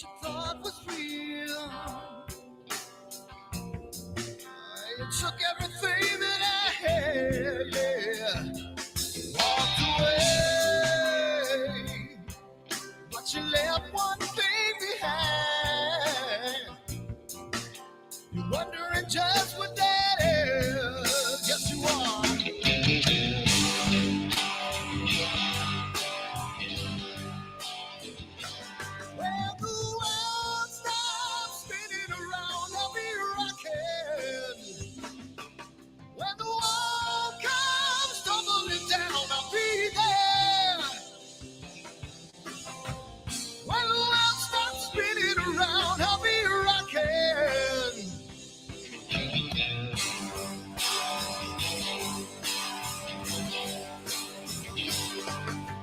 you thought was real. You took everything that I had, yeah. Walked away, but you left one thing behind. You're wondering just what that is. Yes, you are. When the world stops spinning around, I'll be rocking. When the world comes tumbling down, I'll be there. When the world stops spinning around, I'll be rocking.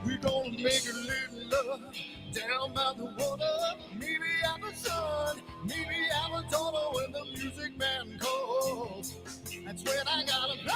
We're gonna make a little love down by the water. Maybe I'm the sun, maybe I'm a daughter. When the music man calls, that's when I gotta play.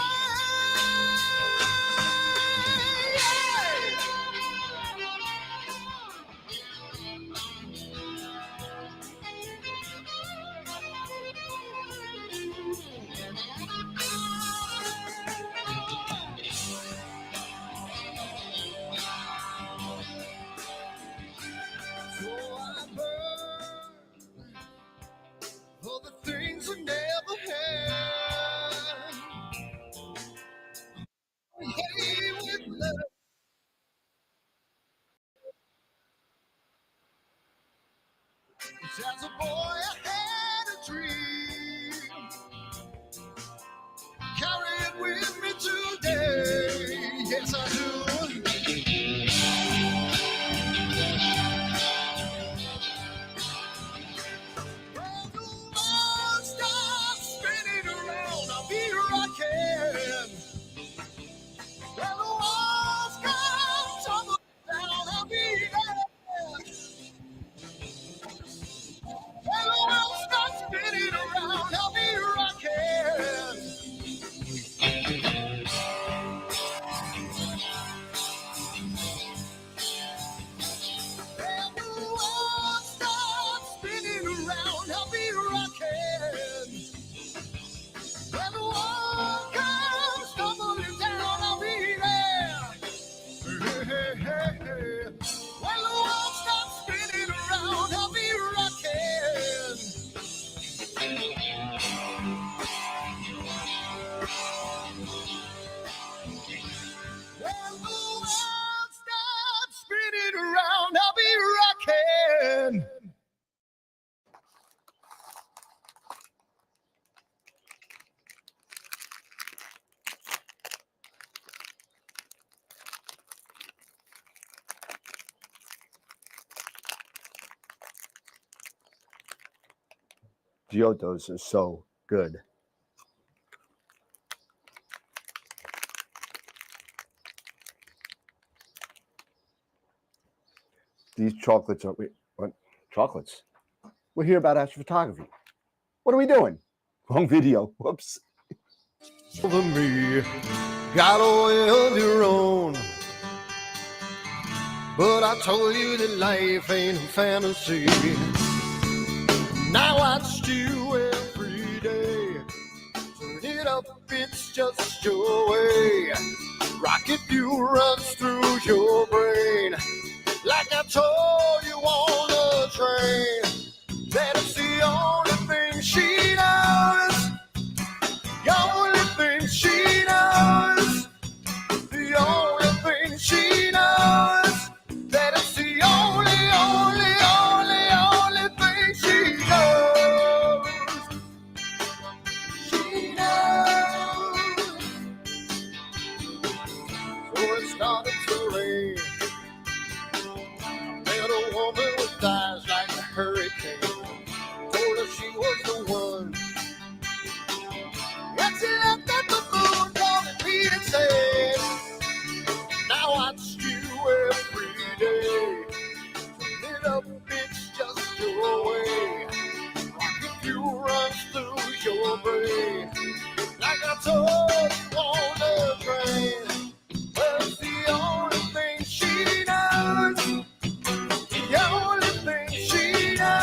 So I burn for the things I never had. Hey, with love. As a boy, I had a dream. Carry it with me today. Yes, I do. When the world stops spinning around, I'll be rocking. When the walls come tumbling down, I'll be there. When the world stops spinning around, I'll be rocking. When the world stops spinning around, I'll be rocking. When the world comes tumbling down, I'll be there. Hey, hey, hey, hey. When the world stops spinning around, I'll be rocking. When the world stops spinning around, I'll be rocking. Giottos are so good. These chocolates are what? Chocolates? We're here about astrophotography. What are we doing? Wrong video. Whoops. Over me, got a way of your own. But I told you that life ain't a fantasy. Now I watch you every day. Turn it up, it's just your way. Rocket view runs through your brain. Like I told you on the train, that it's the only thing she knows. The only thing she knows. The only thing she knows. That it's the only thing she knows. She knows. So it started to rain. Met a woman with eyes like a hurricane. Told her she was the one. And she looked at the moon, calling me to say, now I watch you every day. Turn it up, it's just your way. Rocket view runs through your brain. Like I told you on the train. Well, it's the only thing she knows. The only thing she knows.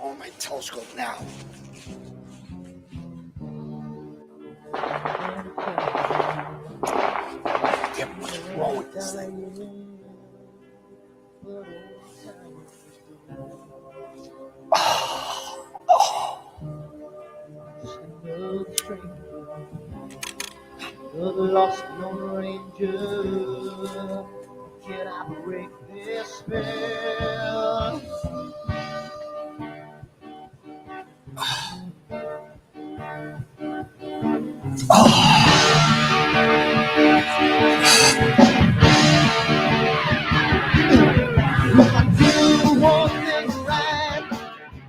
on my telescope now. Damn, what's wrong with this thing? The lost Lone Ranger, can I break this spell? Do one thing right,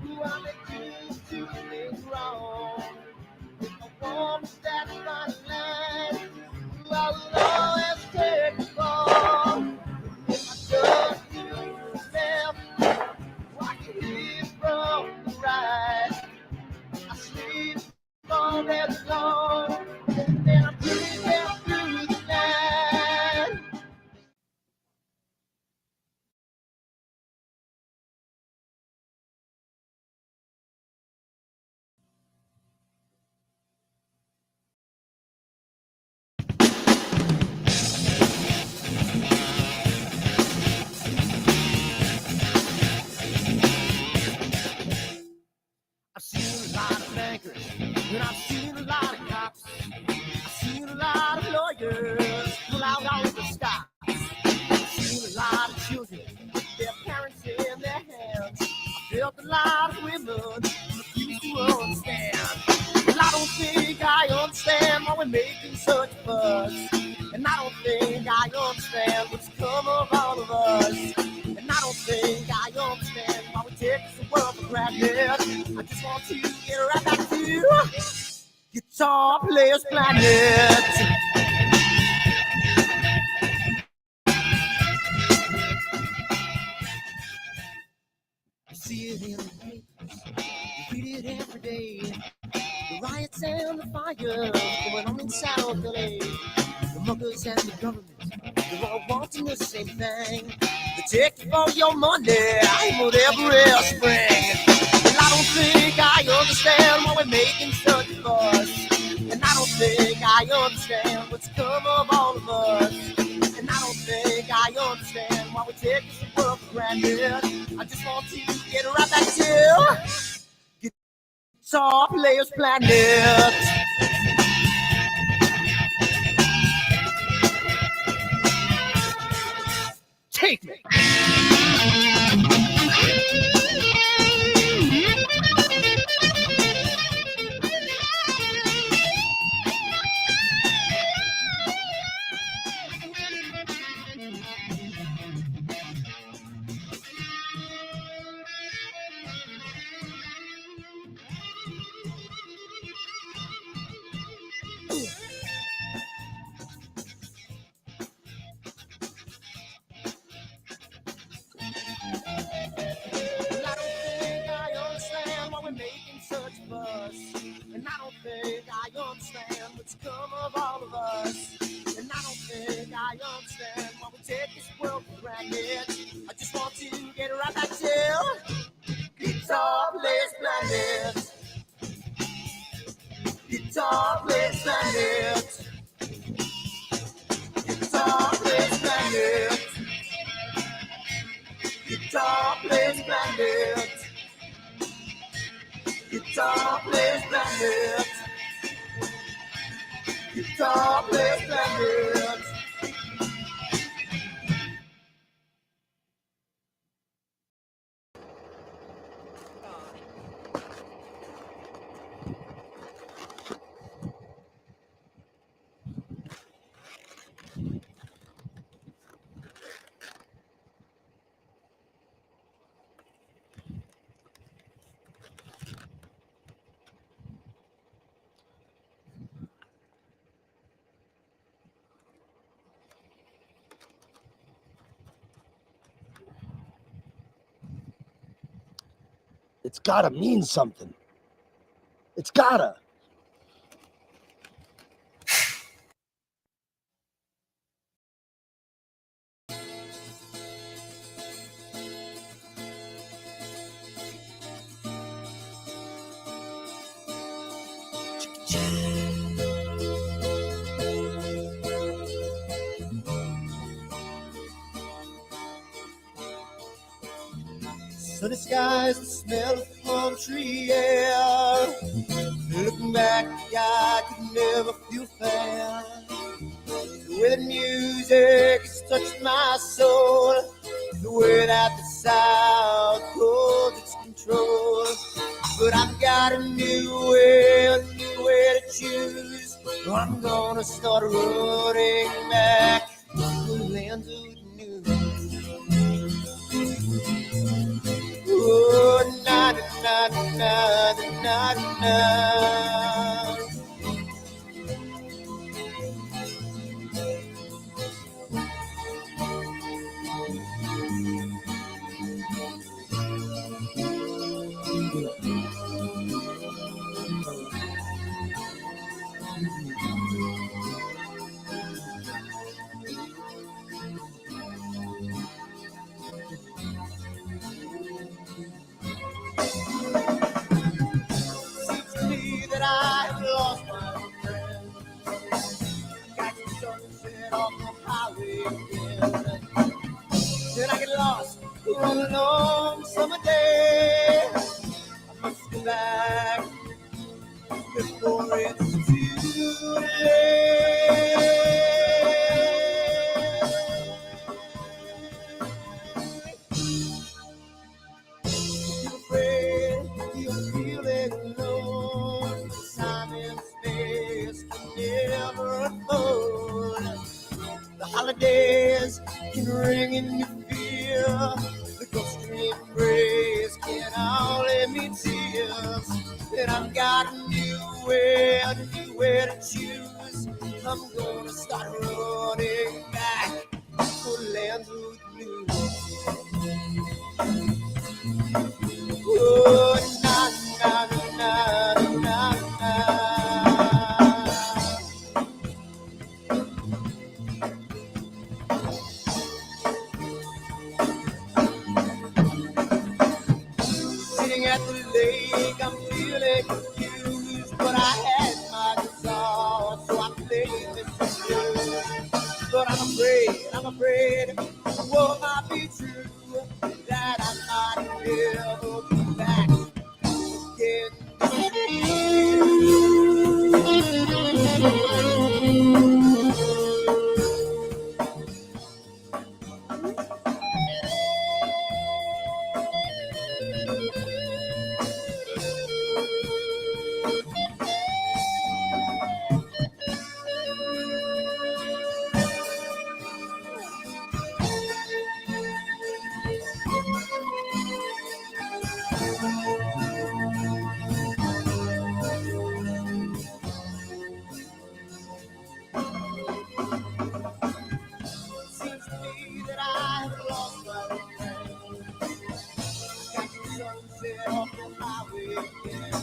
do I make two things wrong? If I want that fine line, I will always take the fall. If I just do the left, I can hear from the right. I sleep all day long, then I'm dreaming through the night. I've seen a lot of bankers, and I've seen a lot of cops. I've seen a lot of lawyers pull out all of the stops. I've seen a lot of children with their parents in their hands. I've felt a lot of women refuse to understand. Well, I don't think I understand why we're making such a fuss. And I don't think I understand what's come of all of us. And I don't think I understand why we take this world for granted. I just want to get right back to Guitar Players Planet. You see it in the papers, you read it every day. The riots and the fires going on in South LA. The muggers and the government, they're all wanting the same thing. They take you for your money and whatever else spring. And I don't think I understand why we're making such a fuss. And I don't think I understand what's come of all of us. And I don't think I understand why we take this world for granted. I just want to get right back to Guitar Players Planet. Take me. I don't think I understand why we're making such a fuss. And I don't think I understand what's come of all of us. And I don't think I understand why we take this world for granted. I just want to get right back to Guitar Players Planet. Guitar Players Planet. Guitar Players Planet. Guitar Players Planet. Guitar Players Planet. Guitar Players Planet. It's gotta mean something. It's gotta. Sunny skies, the smell of palm tree air. Looking back, I could never feel fair. The way that music has touched my soul, the way that the South holds its control. But I've got a new way to choose. I'm gonna start running back to the land of the new. Oh, na na na na na na. Seems to me that I have lost my friend. Got the sunset off the highway again. Then I get lost on a long summer day. I must go back before it's too late. You're afraid, you're feeling alone. Time and space can never unfold. The holidays can ring in your fear. The ghost embrace can only mean tears. And I've got a new way to choose. I'm gonna start running back to lands of blue. Oh, na na na na na na. Sitting at the lake, I'm feeling confused, but I had my guitar, so I played this blues. But I'm afraid, what might be true, that I might never be back again. Seems to me that I have lost my friend. Got the sunset off the highway again.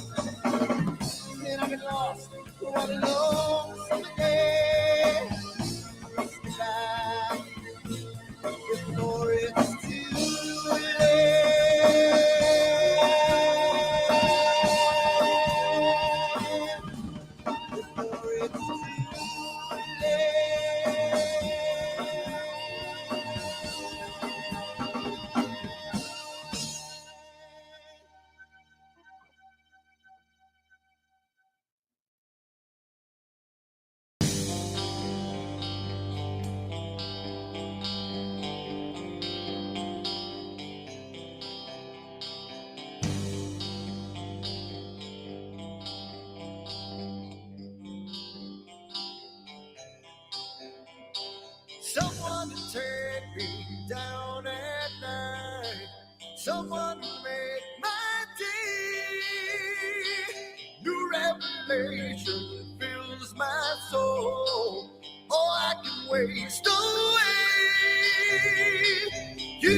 Then I get lost on a long summer day. I must be back before it's too late. Before it's too late. Someone to take me down at night. Someone to make my day. New revelation fills my soul. Oh, I can waste away. You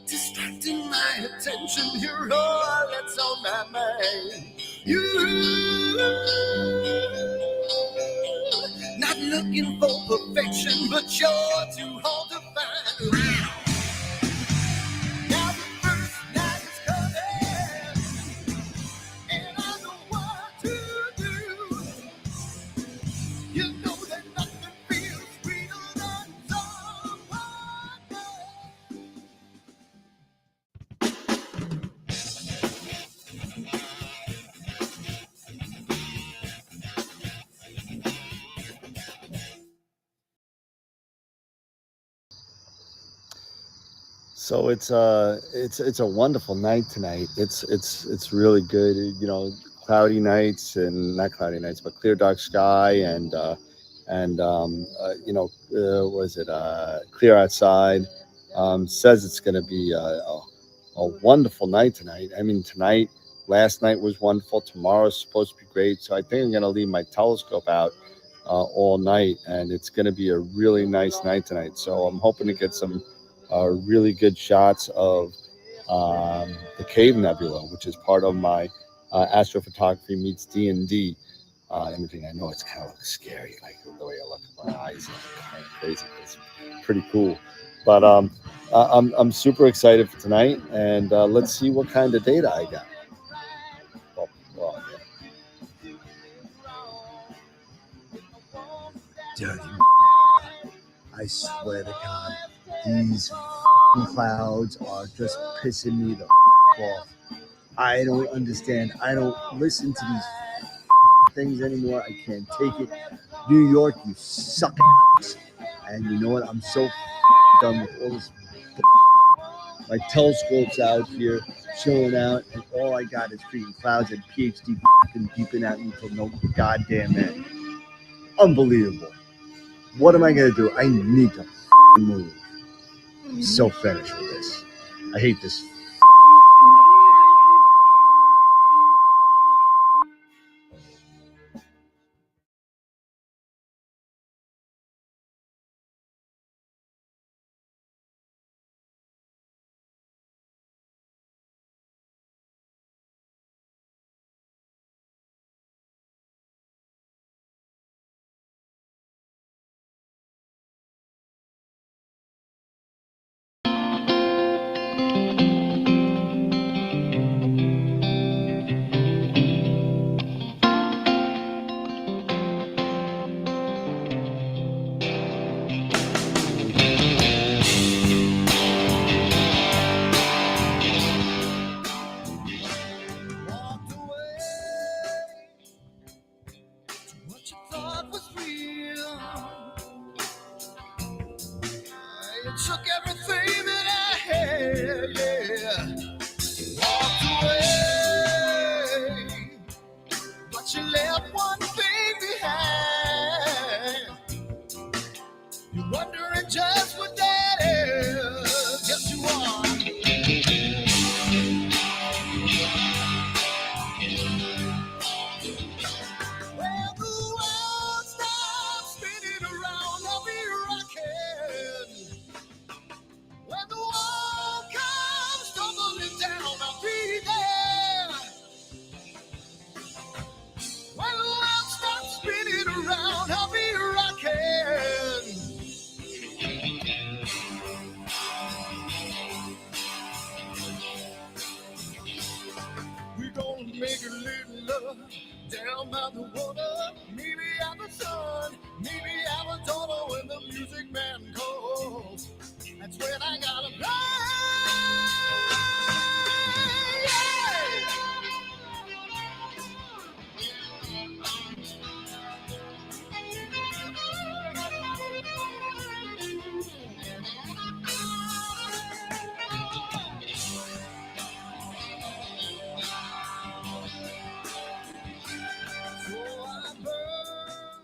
distracting my attention. You're all that's on my mind. Not looking for perfection, but you're too hard to find. Now the first night is coming, and I know what to do. You know that nothing feels sweeter than someone So it's a wonderful night tonight. It's really good. Cloudy nights and not cloudy nights, but clear dark sky and was it clear outside. Says it's going to be a wonderful night tonight. I mean, tonight, last night was wonderful. Tomorrow's supposed to be great. So I think I'm going to leave my telescope out all night, and it's going to be a really nice night tonight. So I'm hoping to get some really good shots of the Cave Nebula, which is part of my astrophotography meets D&D imaging. I know it's kind of scary, like the way I look at my eyes, kind of crazy. It's pretty cool, but I'm super excited for tonight, and let's see what kind of data I got. Well, yeah. Dirty. I swear to God, these clouds are just pissing me the off. I don't understand. I don't listen to these things anymore. I can't take it. New York, you suck. And you know what? I'm so done with all this. My telescope's out here, chilling out, and all I got is freaking clouds and PhD beeping at me till no goddamn end. Unbelievable. What am I gonna do? I need to move. I'm so finished with this. I hate this. Took everything that I had, yeah. Walked away, but you left one thing behind. You're wondering just what that is. Yes, you are. Well, the world stops spinning around, I'll be rocking. When the wall comes tumbling down, I'll be there. When the world stops spinning around, I'll be rocking. We're gonna make a little love down by the water. Maybe have the sun, maybe have a daughter when the music man calls. That's when I gotta play. So I burn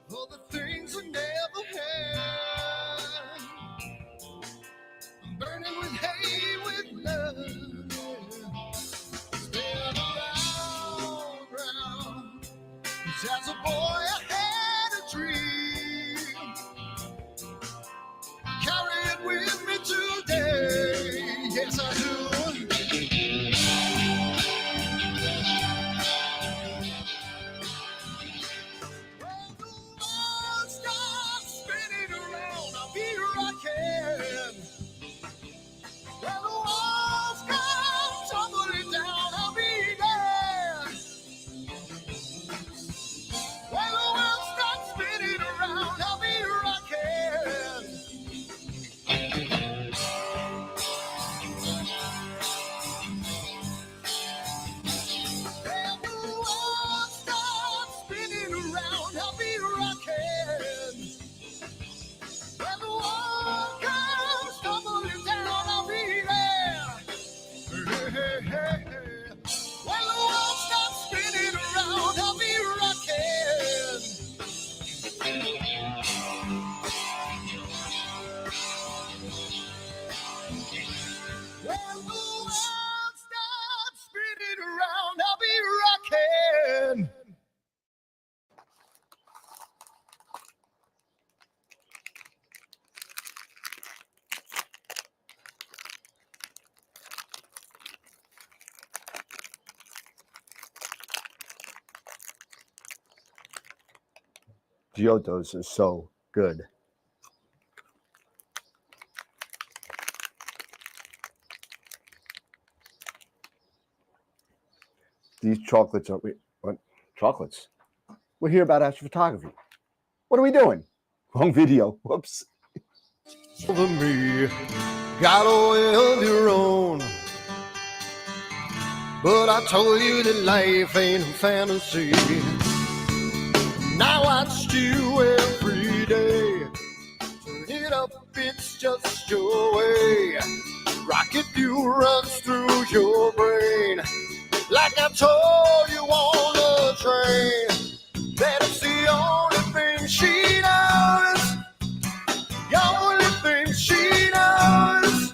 for the things we never had. Giottos are so good. These chocolates are what? Chocolates? We're here about astrophotography. What are we doing? Wrong video. Whoops. Over me, got a way of your own. But I told you that life ain't a fantasy. Now I watch you every day. Turn it up, it's just your way. Rocket fuel runs through your brain. Like I told you on the train, that it's the only thing she knows. The only thing she knows.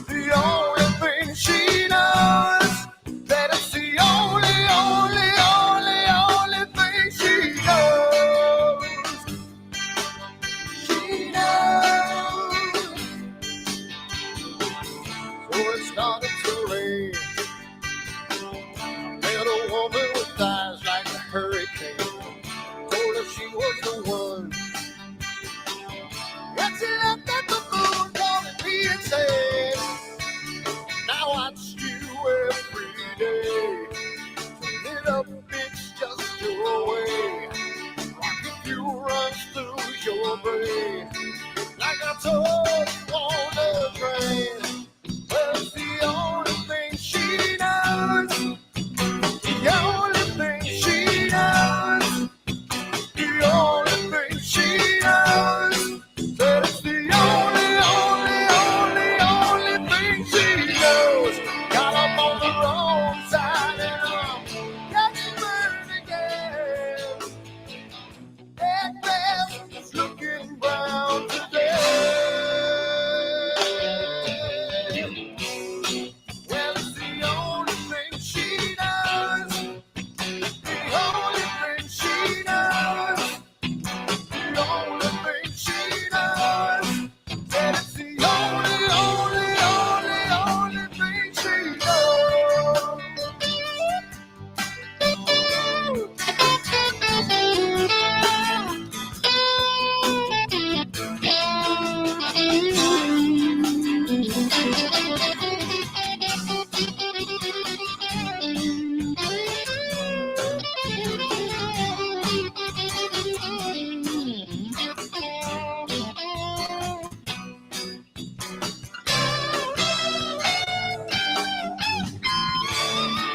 The only thing she knows. That it's the only thing she knows. She knows. So it started to rain. Met a woman with eyes like a hurricane. Told her she was the one. And she looked at the moon, calling me and said, now I watch you every day. Turn it up, it's just your way. Rocket fuel runs through your brain. Like I told you on the train. Well, it's the only thing she knows. The only thing she knows. The only thing she knows. That it's the only thing she knows. Got up on the wrong side and I'm getting burned again. That grass is looking brown today. Well, it's the only thing she knows. The only thing she knows. The only thing she knows. That it's the only thing she knows.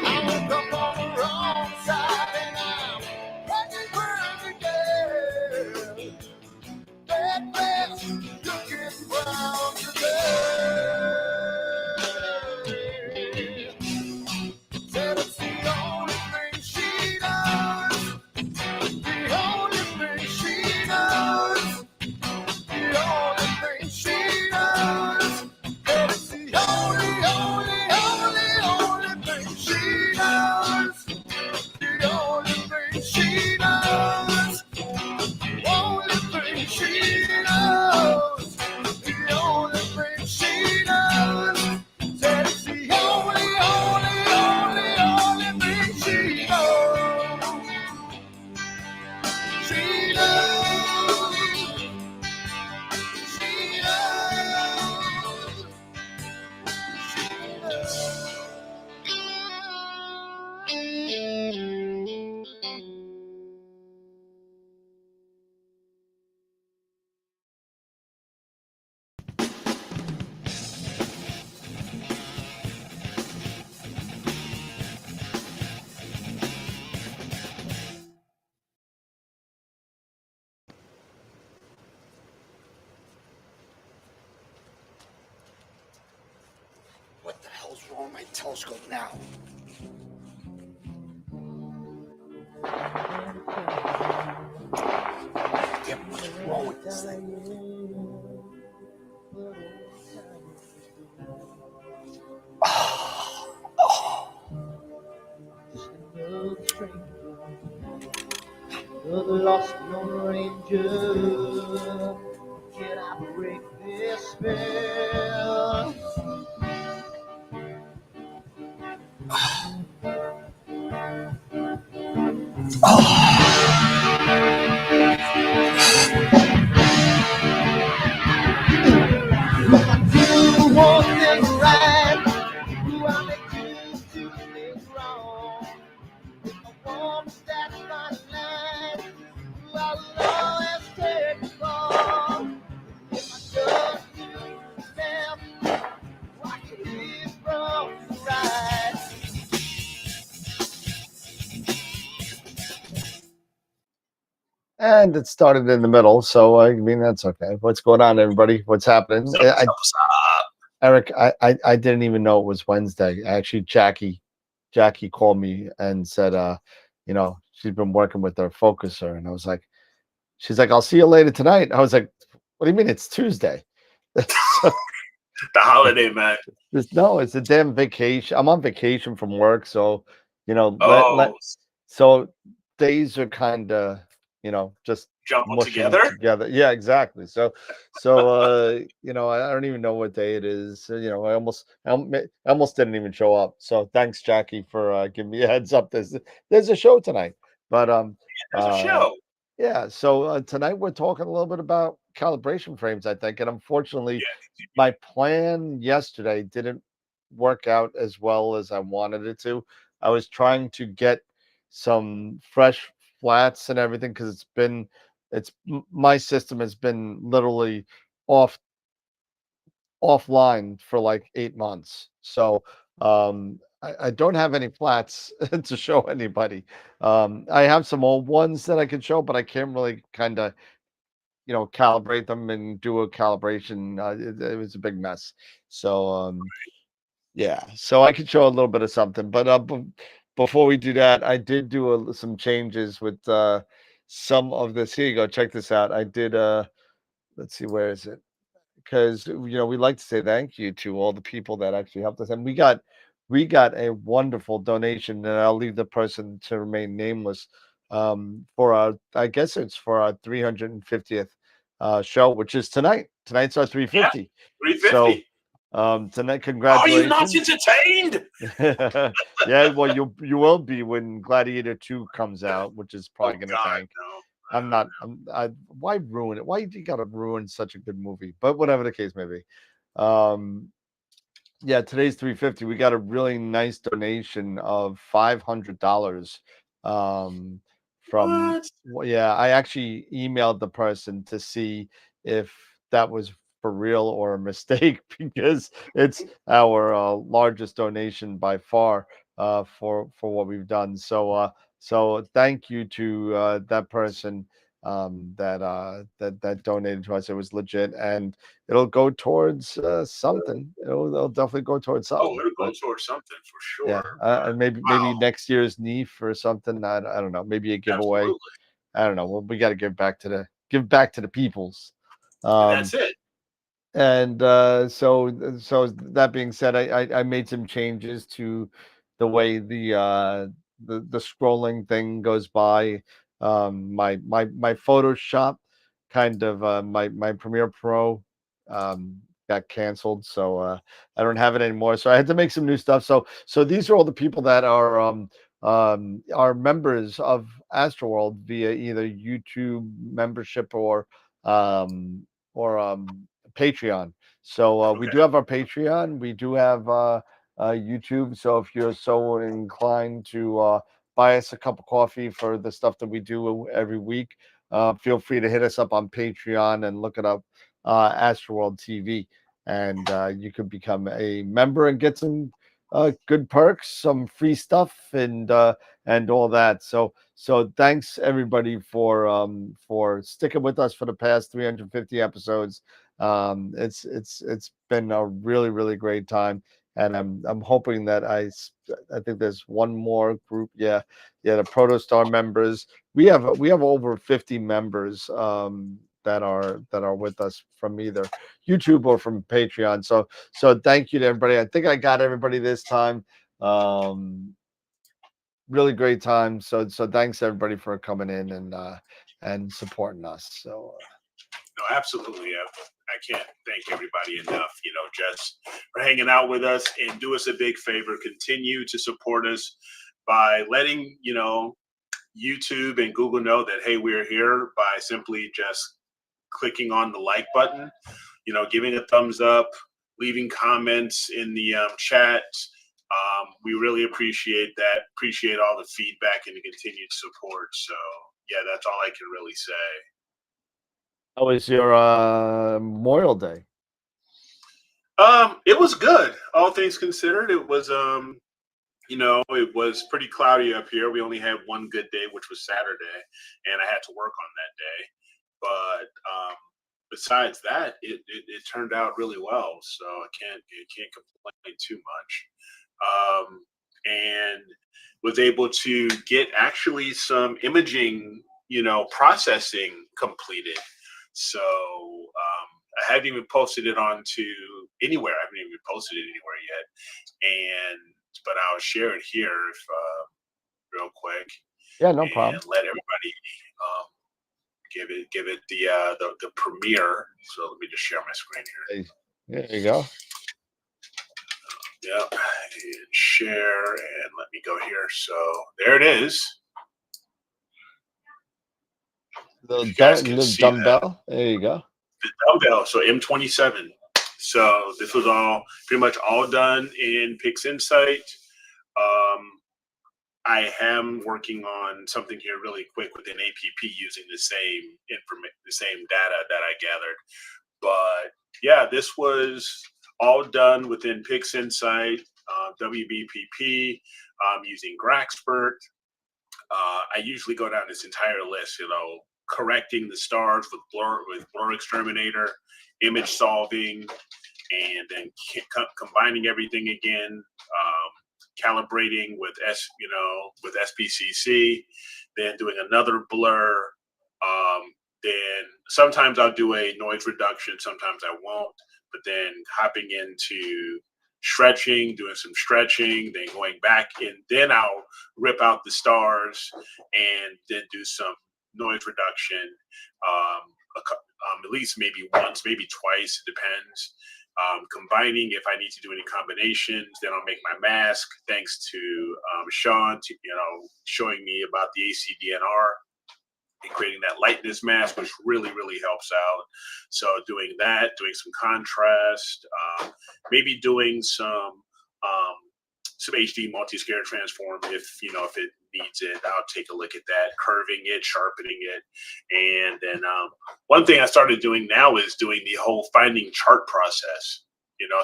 I woke up on the wrong side and I'm getting burned again. That grass looking brown today. Said it's the only thing she knows. The only thing she knows. The only thing she knows. That it's the only thing she knows. The only thing she knows. Only thing she knows. The only thing she knows. That it's the only thing she knows. She knows. She knows. She knows. What the hell's wrong with my telescope now? Damn, what's wrong with this thing? You're the lost Lone Ranger. Can I break this spell? And it started in the middle, so I mean that's okay. What's going on, everybody? What's happening? What's up? Eric, I didn't even know it was Wednesday. Actually, Jackie called me and said, she's been working with their focuser, and I was like, she's like, I'll see you later tonight. I was like, what do you mean it's Tuesday? So, The holiday, man. no, it's a damn vacation. I'm on vacation from work, so Oh, so days are kind of just jumbled mushing together? together. Yeah, exactly. So I don't even know what day it is. I almost didn't even show up. So thanks, Jackie, for giving me a heads up. There's a show tonight, but There's a uh show. yeah. So tonight we're talking a little bit about calibration frames, I think, and unfortunately, Yeah. my plan yesterday didn't work out as well as I wanted it to. I was trying to get some fresh flats and everything because my system has been literally off offline for like 8 months. So I don't have any flats to show anybody. I have some old ones that I can show, but I can't really kind of calibrate them and do a calibration. It was a big mess. So yeah, so I could show a little bit of something, but before we do that, I did do some changes with some of this. Here you go. Check this out. I did. Let's see, where is it? Because we like to say thank you to all the people that actually helped us, and we got a wonderful donation, and I'll leave the person to remain nameless. For our, I guess it's for our 350th show, which is tonight. Tonight's our 350. 350. So tonight, Are you not congratulations. entertained? Yeah, well, you will be when Gladiator 2 comes out, which is Oh, probably going to God, tank. no. I'm not. Why ruin it? Why do you got to ruin such a good movie? But whatever the case may be. Um, yeah, today's 350. We got a really nice donation of $500 um, from. What? Well, yeah, I actually emailed the person to see if that was for real or a mistake because it's our largest donation by far for what we've done. So thank you to that person that donated to us. It was legit, and it'll go towards something. It'll definitely go towards Oh, something. it'll go But towards something for yeah, sure. and But maybe wow, next year's NEEF or something. I don't know. Maybe a giveaway. absolutely. I don't know. Well, we got to give back to the peoples. And Um, that's it. and so that being said, I made some changes to the way the scrolling thing goes by. My Photoshop kind of my Premiere Pro got canceled, so I don't have it anymore. So I had to make some new stuff. So these are all the people that are members of Astroworld via either YouTube membership or Patreon. So we Okay. do have our Patreon. We do have YouTube. So if you're so inclined to buy us a cup of coffee for the stuff that we do every week, feel free to hit us up on Patreon and look it up, Astroworld TV, and you could become a member and get some good perks, some free stuff, and all that. So thanks everybody for sticking with us for the past 350 episodes. It's been a really really great time, and I'm hoping that I think there's one more group. Yeah, the Protostar members. We have over 50 members that are with us from either YouTube or from Patreon. So thank you to everybody. I think I got everybody this time. Really great time. So thanks everybody for coming in and supporting us. So No, absolutely. I can't thank everybody enough, just for hanging out with us, and do us a big favor. Continue to support us by letting, YouTube and Google know that, hey, we're here, by simply just clicking on the like button, giving a thumbs up, leaving comments in the chat. We really appreciate that. Appreciate all the feedback and the continued support. So, yeah, that's all I can really say. how was your Memorial Day? It was good, all things considered. It was you know, it was pretty cloudy up here. We only had one good day, which was Saturday, and I had to work on that day. But besides that, it turned out really well. So I can't complain too much. And was able to get actually some imaging, you know, processing completed. So I haven't even posted it onto anywhere. I haven't even posted it anywhere yet. But I'll share it here if, real quick, Yeah, no and problem. let everybody um, give it the premiere. So let me just share my screen here. Hey, there you go. Yep, and share, and let me go here. So there it is. If you guys can The see that. dumbbell. There you go. The dumbbell, so M27. So this was all pretty much all done in PIXINSIGHT. I am working on something here really quick within APP using the same the same data that I gathered. But yeah, this was all done within PIXINSIGHT, WBPP, using Graxpert. I usually go down this entire list, you know, correcting the stars with blur exterminator, image solving, and then combining everything again, calibrating with with SPCC, then doing another blur. Then sometimes I'll do a noise reduction, sometimes I won't. But then hopping into stretching, doing some stretching, then going back in, then I'll rip out the stars and then do some noise reduction. At least maybe once, maybe twice, it depends. Combining, if I need to do any combinations, then I'll make my mask. Thanks to Sean, showing me about the ACDNR and creating that lightness mask, which really helps out. So doing that, doing some contrast, maybe doing some HD multi-scale transform if it needs it. I'll take a look at that, curving it, sharpening it. And then one thing I started doing now is doing the whole finding chart process.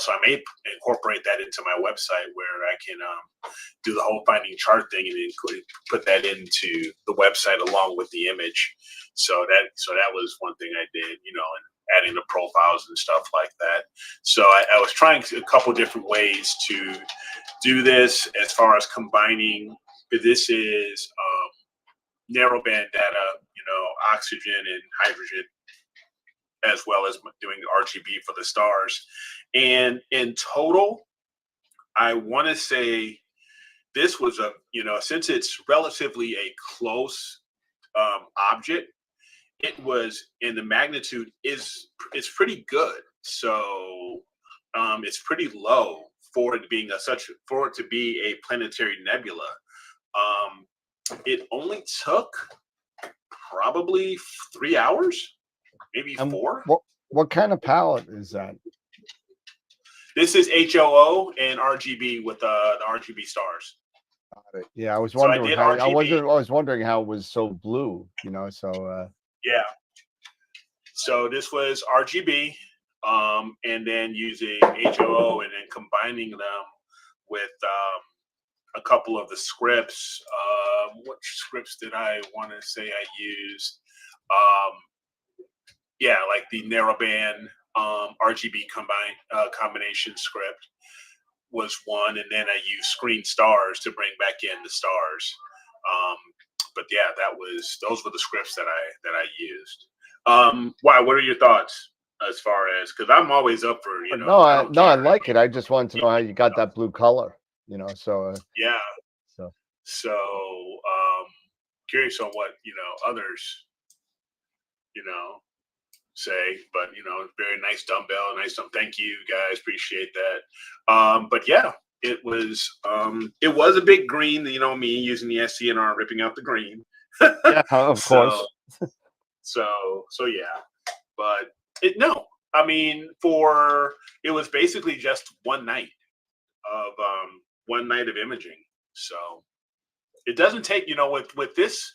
So I may incorporate that into my website where I can do the whole finding chart thing and then put that into the website along with the image. So that was one thing I did, and adding the profiles and stuff like that. So I was trying a couple different ways to do this as far as combining. This is narrowband data, oxygen and hydrogen, as well as doing RGB for the stars. And in total, I want to say this was since it's relatively a close object, it was in the magnitude is pretty good. So it's pretty low for it being for it to be a planetary nebula. It only took probably 3 hours, maybe 4. What kind of palette is that? This is HOO and RGB with the RGB stars. Yeah, I was wondering I was wondering how it was so blue, so yeah. So this was RGB, and then using HOO and then combining them with a couple of the scripts. What scripts did I want to say I used? Like the narrowband RGB combination script was one, and then I used screen stars to bring back in the stars. But yeah, those were the scripts that I used. Why? What are your thoughts as far as, because I'm always up for I like it. I just wanted to know how you got that blue color. So yeah. So curious on what others say, but very nice dumbbell, thank you guys, appreciate that. But yeah, it was a big green, me using the SCNR, ripping out the green. Yeah, of course. So yeah, but it was basically just one night of imaging. So it doesn't take, with this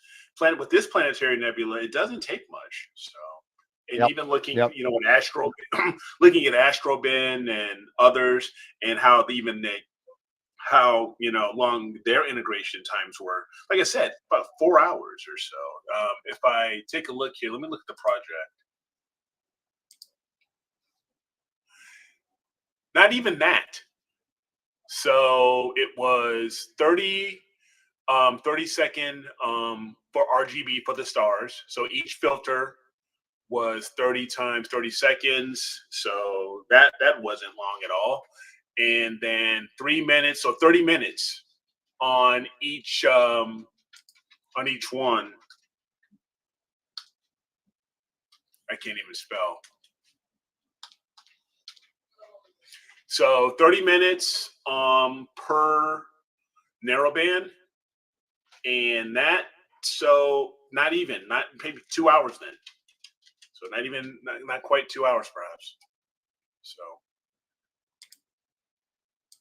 planetary nebula, it doesn't take much. So, and even looking, at looking at Astrobin and others, and how even how long their integration times were. Like I said, about 4 hours or so. If I take a look here, let me look at the project. Not even that. So it was 30 second for RGB for the stars. So each filter was 30 times 30 seconds. So that wasn't long at all. And then 3 minutes, so 30 minutes on each one. I can't even spell. So 30 minutes per narrowband, and that, so not maybe 2 hours then. So not quite 2 hours perhaps. So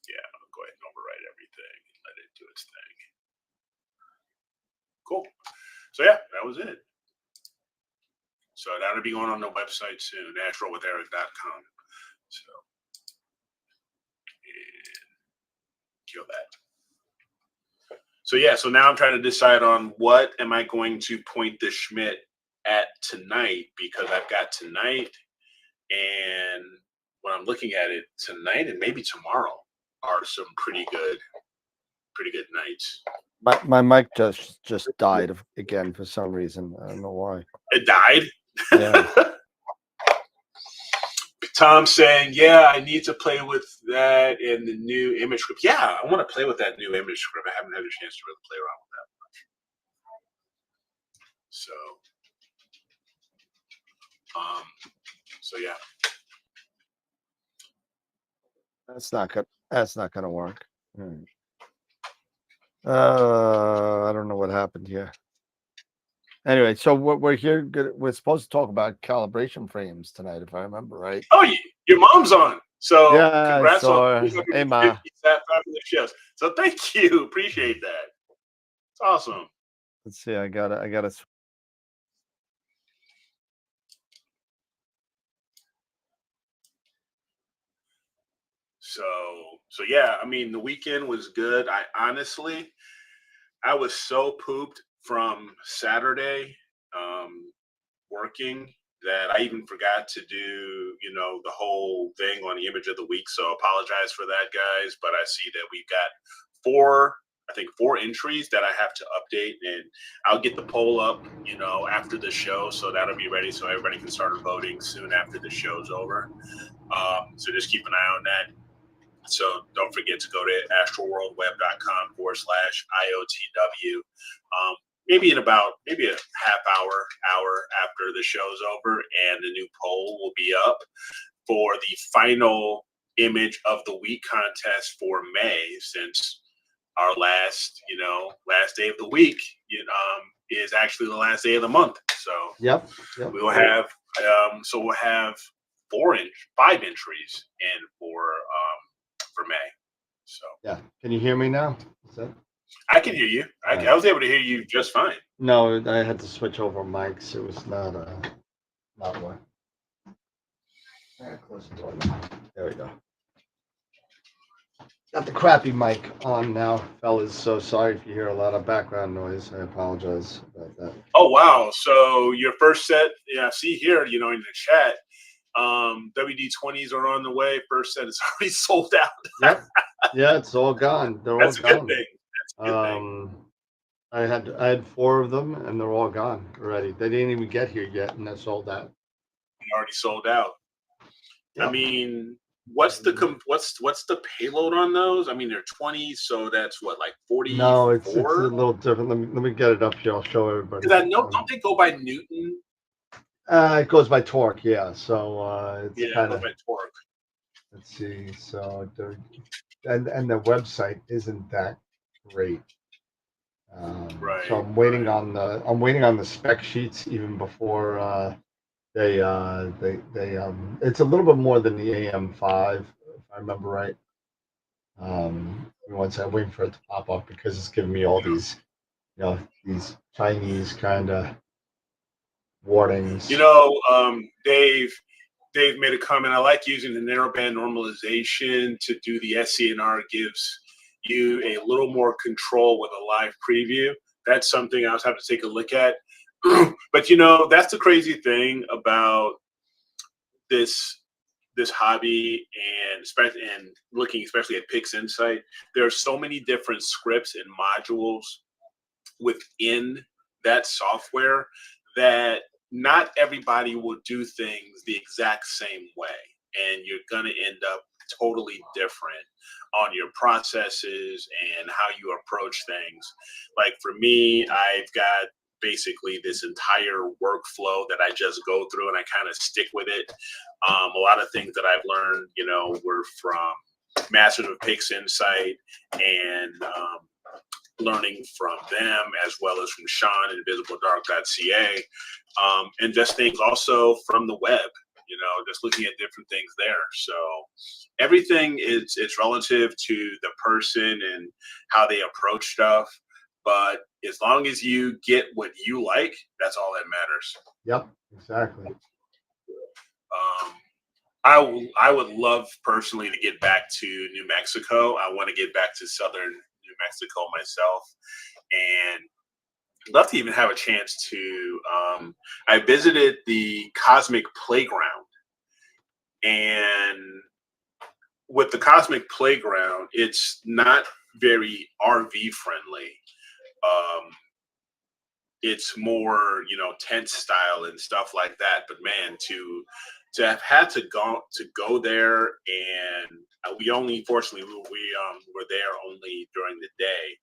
yeah, I'll go ahead and overwrite everything and let it do its thing. Cool. So yeah, that was it. So that'll be going on the website soon, naturalwitheric.com. So and kill that. So yeah, so now I'm trying to decide on what am I going to point the Schmidt at tonight, because I've got tonight, and when I'm looking at it, tonight and maybe tomorrow are some pretty good nights. My mic just died again for some reason. I don't know why. It died. Yeah. Tom saying, yeah, I need to play with that and the new image script. Yeah, I want to play with that new image script. I haven't had a chance to really play around with that much. So yeah. That's not gonna work. I don't know what happened here. Anyway, so we're here. We're supposed to talk about calibration frames tonight, if I remember right. Oh, your mom's on. So yeah, congrats on hey, Ma. fabulous shows. So thank you. Appreciate that. It's awesome. Let's see. I gotta. So yeah, I mean, the weekend was good. I was so pooped from Saturday working that I even forgot to do, the whole thing on the image of the week. So apologize for that, guys. But I see that we've got 4 entries that I have to update, and I'll get the poll up, after the show. So that'll be ready so everybody can start voting soon after the show's over. So just keep an eye on that. So don't forget to go to astralworldweb.com/IOTW. Maybe a half hour after the show's over, and the new poll will be up for the final image of the week contest for May, since our last day of the week, is actually the last day of the month. So Yep. we will have we'll have 5 entries in for May. So yeah. Can you hear me now? I can hear you. I was able to hear you just fine. No, I had to switch over mics. It was not one. Close the door. There we go. Got the crappy mic on now, fellas. So sorry if you hear a lot of background noise. I apologize about that. Oh wow! So your first set, yeah. See here, in the chat, WD-20s are on the way. First set is already sold out. Yep. Yeah, it's all gone. They're That's all gone. Good thing. That's a good thing. I had 4 of them, and they're all gone already. They didn't even get here yet, and they're sold out. Already sold out. Yep. I mean, what's the payload on those? I mean, they're 20, so that's what, like 40? No, it's a little different. Let me get it up here. I'll show everybody. Because don't they go by Newton? It goes by torque, yeah. So it's it goes by torque. Let's see. So and the website isn't that great. Right. So I'm waiting on the spec sheets even before they it's a little bit more than the AM5, if I remember right. Once I'm waiting for it to pop up, because it's giving me all these these Chinese kind of warnings. Dave made a comment. I like using the narrowband normalization to do the SCNR. Gives you a little more control with a live preview. That's something I'll have to take a look at. But you know, that's the crazy thing about this hobby, and looking especially at PIXINSIGHT. There are so many different scripts and modules within that software that not everybody will do things the exact same way, and you're going to end up totally different on your processes and how you approach things. Like for me, I've got basically this entire workflow that I just go through and I kind of stick with it. A lot of things that I've learned, you know, were from Masters of PIXINSIGHT and learning from them, as well as from Sean at invisibledark.ca, and just things also from the web, you know, just looking at different things there. So everything is, it's relative to the person and how they approach stuff. But as long as you get what you like, that's all that matters. Yep, exactly. I would love personally to get back to New Mexico. I want to get back to southern New Mexico myself, and I'd love to even have a chance to. I visited the Cosmic Playground, and with the Cosmic Playground, it's not very RV friendly. It's more, you know, tent style and stuff like that. But man, to have had to go there, and we only, fortunately, we were there only during the day,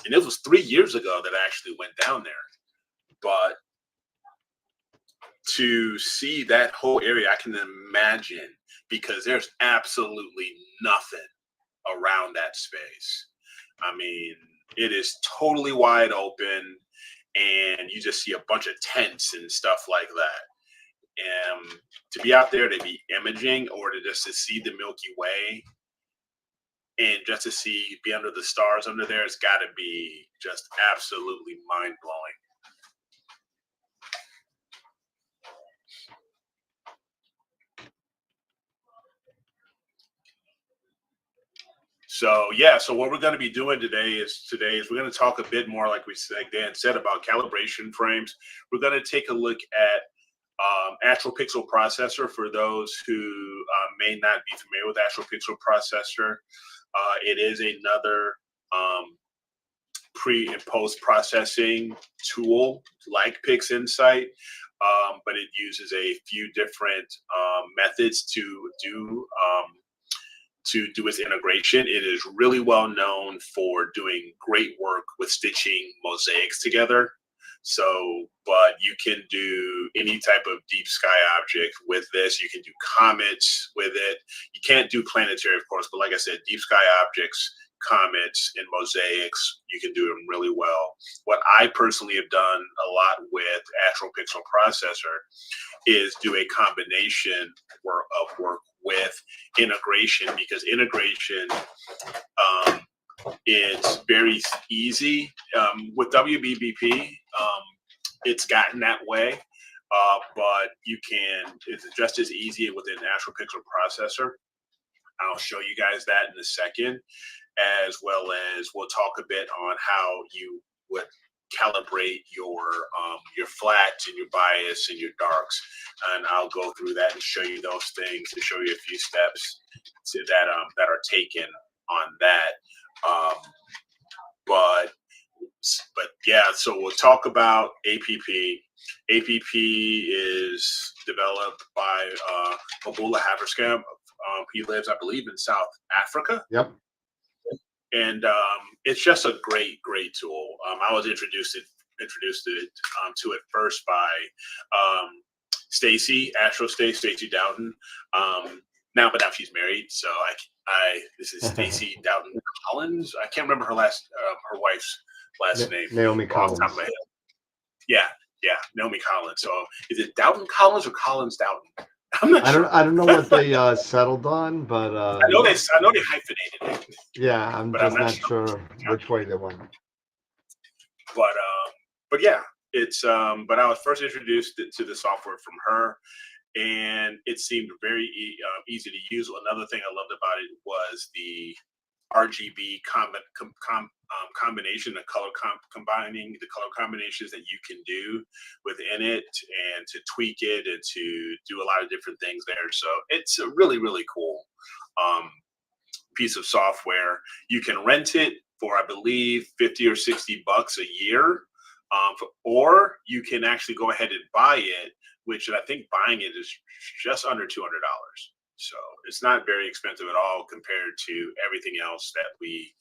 and it was 3 years ago that I actually went down there. But to see that whole area, I can imagine, because there's absolutely nothing around that space. I mean, it is totally wide open, and you just see a bunch of tents and stuff like that. And to be out there, to be imaging, or to just to see the Milky Way, and just to be under the stars under there, it's got to be just absolutely mind blowing. So yeah, so what we're going to be doing today is we're going to talk a bit more, like Dan said, about calibration frames. We're going to take a look at Astral Pixel Processor for those who may not be familiar with Astral Pixel Processor. It is another pre and post processing tool like PIXINSIGHT, but it uses a few different methods to do its integration. It is really well known for doing great work with stitching mosaics together. So, but you can do any type of deep sky object with this. You can do comets with it. You can't do planetary, of course, but like I said, deep sky objects, comets, and mosaics, you can do them really well. What I personally have done a lot with Astral Pixel Processor is do a combination of work with integration, because integration is very easy. With WBBP, it's gotten that way, but it's just as easy within Astral Pixel Processor. I'll show you guys that in a second, as well as we'll talk a bit on how you would calibrate your flats and your bias and your darks, and I'll go through that and show you those things, and show you a few steps that are taken on that. But yeah, so we'll talk about APP. APP is developed by Mabula Haverskamp. He lives, I believe, in South Africa. Yep. And it's just a great tool. I was introduced to it first by Stacy Doughton. Now she's married, so this is Stacy Doughton Collins. I can't remember her wife's last name. Naomi Collins. Off the top of my head. Yeah, Naomi Collins. So is it Doughton Collins or Collins Doughton? I'm not sure. I don't know what they settled on, but I know they hyphenated it. Yeah, I'm just not sure which way they went. But yeah, it's but I was first introduced to the software from her, and it seemed very easy to use. Another thing I loved about it was the RGB combination, the color combining the color combinations that you can do within it, and to tweak it and to do a lot of different things there. So it's a really, really cool piece of software. You can rent it for, I believe, 50 or 60 bucks a year, or you can actually go ahead and buy it, which I think buying it is just under $200. So it's not very expensive at all compared to everything else that we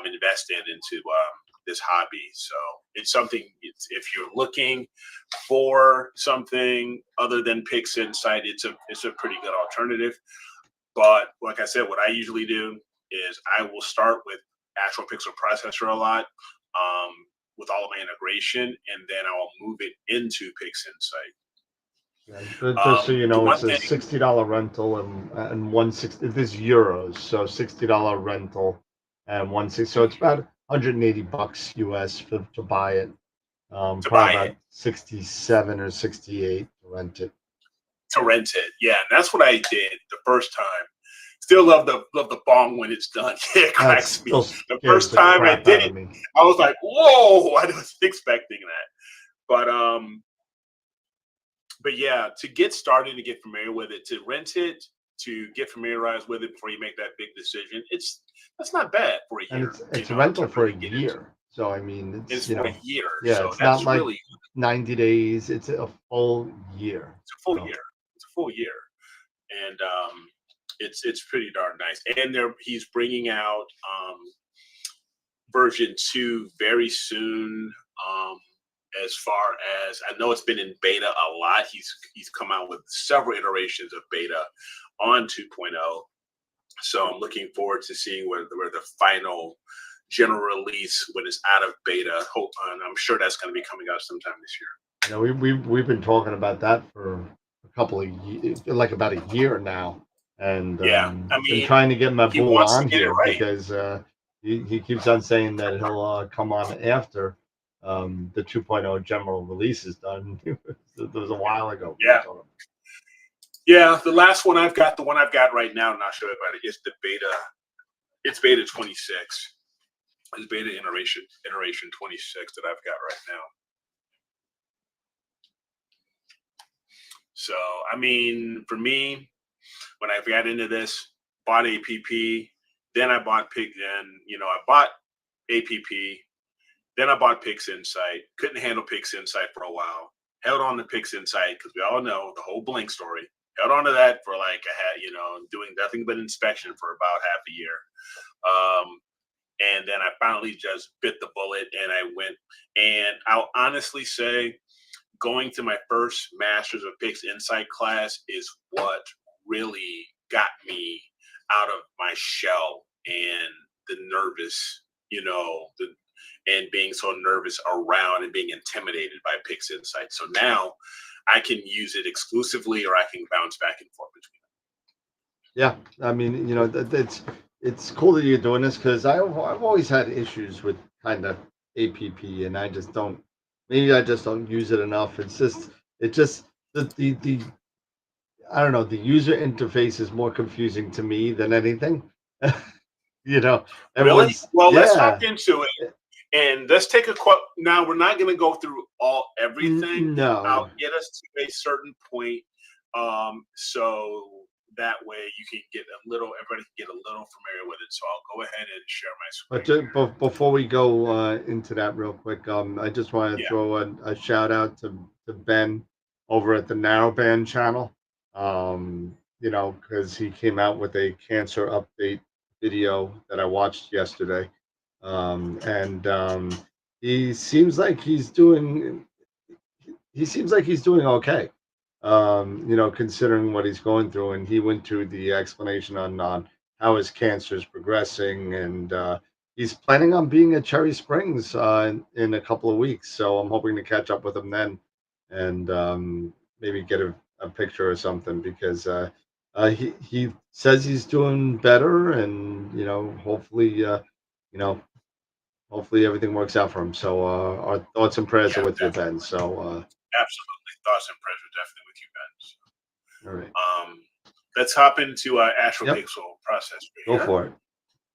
invest into this hobby. So it's something, if you're looking for something other than PIXINSIGHT, it's a pretty good alternative. But like I said, what I usually do is I will start with actual pixel processor a lot with all of my integration, and then I'll move it into PIXINSIGHT. Yeah, just so you know, it's a thing, $60 rental and 160. This is euros, so $60 rental and 160. So it's about 180 bucks US to buy it. to Probably buy about it, 67 or 68 to rent it. Yeah, and that's what I did the first time. Still love the bong when it's done. It cracks me. The first time I did it, I was like, "Whoa!" I wasn't expecting that. But yeah, to get started, to get familiar with it, to rent it, to get familiarized with it before you make that big decision, that's not bad for a year. And it's a rental for a year. So I mean, it's for a year. Yeah, so it's that's not like really 90 days. It's a full year. It's a full year. It's a full year, and it's pretty darn nice. And he's bringing out version 2 very soon. As far as I know, it's been in beta a lot. He's come out with several iterations of beta on 2.0. So I'm looking forward to seeing where the final general release, when it's out of beta, and I'm sure that's going to be coming out sometime this year. You know, we've been talking about that for a couple of years, like about a year now, and yeah, I mean, been trying to get my bull on here right, because he keeps on saying that he'll come on after the 2.0 general release is done. It was a while ago. Yeah. Yeah, the last one I've got, the one I've got right now, not sure about it, is the beta. It's beta 26. It's beta iteration 26 that I've got right now. So, I mean, for me, when I got into this, bought APP, then I bought I bought APP, then I bought PIXINSIGHT. Couldn't handle PIXINSIGHT for a while. Held on to PIXINSIGHT because we all know the whole Blink story. Held on to that for doing nothing but inspection for about half a year. And then I finally just bit the bullet and I went. And I'll honestly say, going to my first Masters of PIXINSIGHT class is what really got me out of my shell and the nervous, and being so nervous around and being intimidated by PIXINSIGHT. So now I can use it exclusively, or I can bounce back and forth between them. Yeah, I mean, it's cool that you're doing this because I've always had issues with kind of APP, and I just don't use it enough. It's just the I don't know, the user interface is more confusing to me than anything. Really? Well, let's hop into it. And let's take a quote. Now, we're not going to go through everything. No. I'll get us to a certain point, so that way everybody can get a little familiar with it. So I'll go ahead and share my screen. But before we go into that real quick, I just want to throw a shout out to Ben over at the Narrowband channel. Because he came out with a cancer update video that I watched yesterday. He seems like he's doing okay. Considering what he's going through, and he went through the explanation on how his cancer is progressing, and he's planning on being at Cherry Springs in a couple of weeks. So I'm hoping to catch up with him then, and maybe get a picture or something, because he says he's doing better, and hopefully everything works out for him. So our thoughts and prayers are with you, Ben. So absolutely, thoughts and prayers are definitely with you, Ben. So, all right. Let's hop into Astro Pixel processor. Go for it.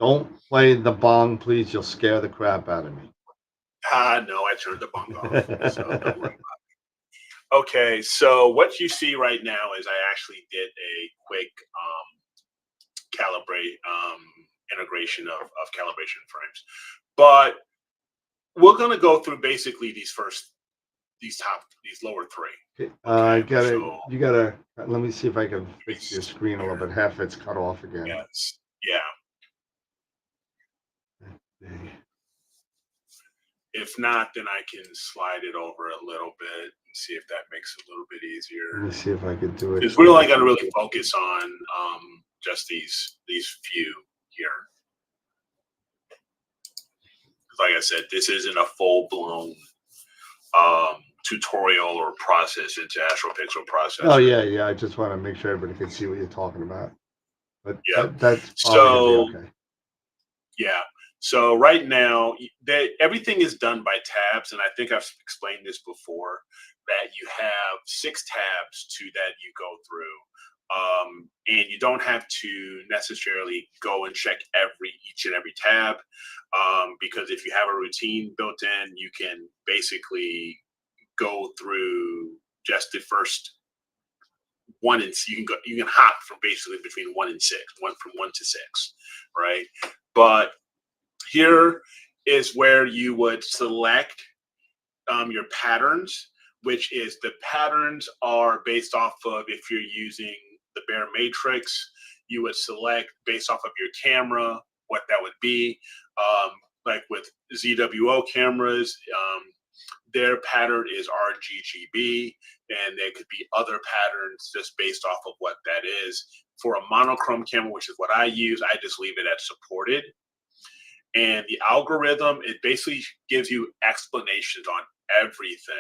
Don't play the bong, please. You'll scare the crap out of me. No, I turned the bong off. So don't worry. Okay, so what you see right now is I actually did a quick calibrate integration of calibration frames, but we're going to go through basically these lower three. Okay, Okay, so you gotta, let me see if I can fix your screen a little bit. Half it's cut off again. yes, yeah. If not, then I can slide it over a little bit and see if that makes it a little bit Let easier. me see if I can do it. Because we're only going to really focus on just these few here. Like I said, this isn't a full-blown tutorial or process into Astro Pixel Processor. Oh yeah. I just want to make sure everybody can see what you're talking about. But Yeah. that's probably gonna be okay. Yeah. So right now, everything is done by tabs, and I think I've explained this before, that you have 6 tabs that you go through, and you don't have to necessarily go and check each and every tab, because if you have a routine built in, you can basically go through just the first one, and you can hop from basically between 1 and 6, from 1 to 6, right? But here is where you would select your patterns, which is the patterns are based off of, if you're using the bare matrix, you would select based off of your camera what that would be. Like with ZWO cameras, their pattern is RGGB, and there could be other patterns just based off of what that is. For a monochrome camera, which is what I use, I just leave it at supported. And the algorithm, it basically gives you explanations on everything,